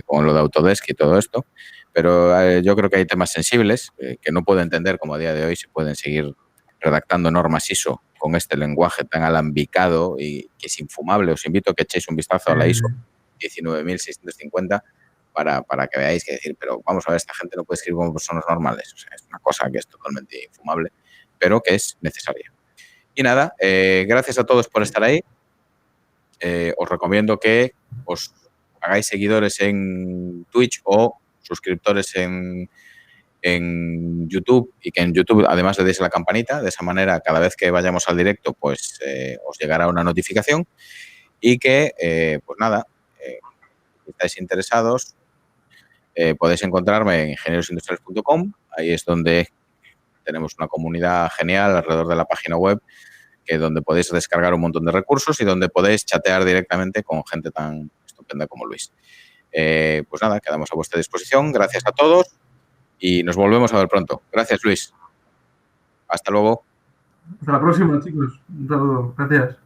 con lo de Autodesk y todo esto, pero yo creo que hay temas sensibles que no puedo entender cómo a día de hoy se pueden seguir redactando normas ISO con este lenguaje tan alambicado y que es infumable. Os invito a que echéis un vistazo a la ISO 19650 para que veáis que decir, pero vamos a ver, esta gente no puede escribir como personas normales. O sea, es una cosa que es totalmente infumable, pero que es necesaria. Y nada, gracias a todos por estar ahí. Os recomiendo que os hagáis seguidores en Twitch o suscriptores en YouTube y que en YouTube además le deis a la campanita. De esa manera, cada vez que vayamos al directo, pues os llegará una notificación y que, pues nada, si estáis interesados, podéis encontrarme en ingeniosindustriales.com. Ahí es donde tenemos una comunidad genial alrededor de la página web, que donde podéis descargar un montón de recursos y donde podéis chatear directamente con gente tan estupenda como Luis. Pues nada, quedamos a vuestra disposición. Gracias a todos y nos volvemos a ver pronto. Gracias, Luis. Hasta luego. Hasta la próxima, chicos. Un saludo. Gracias.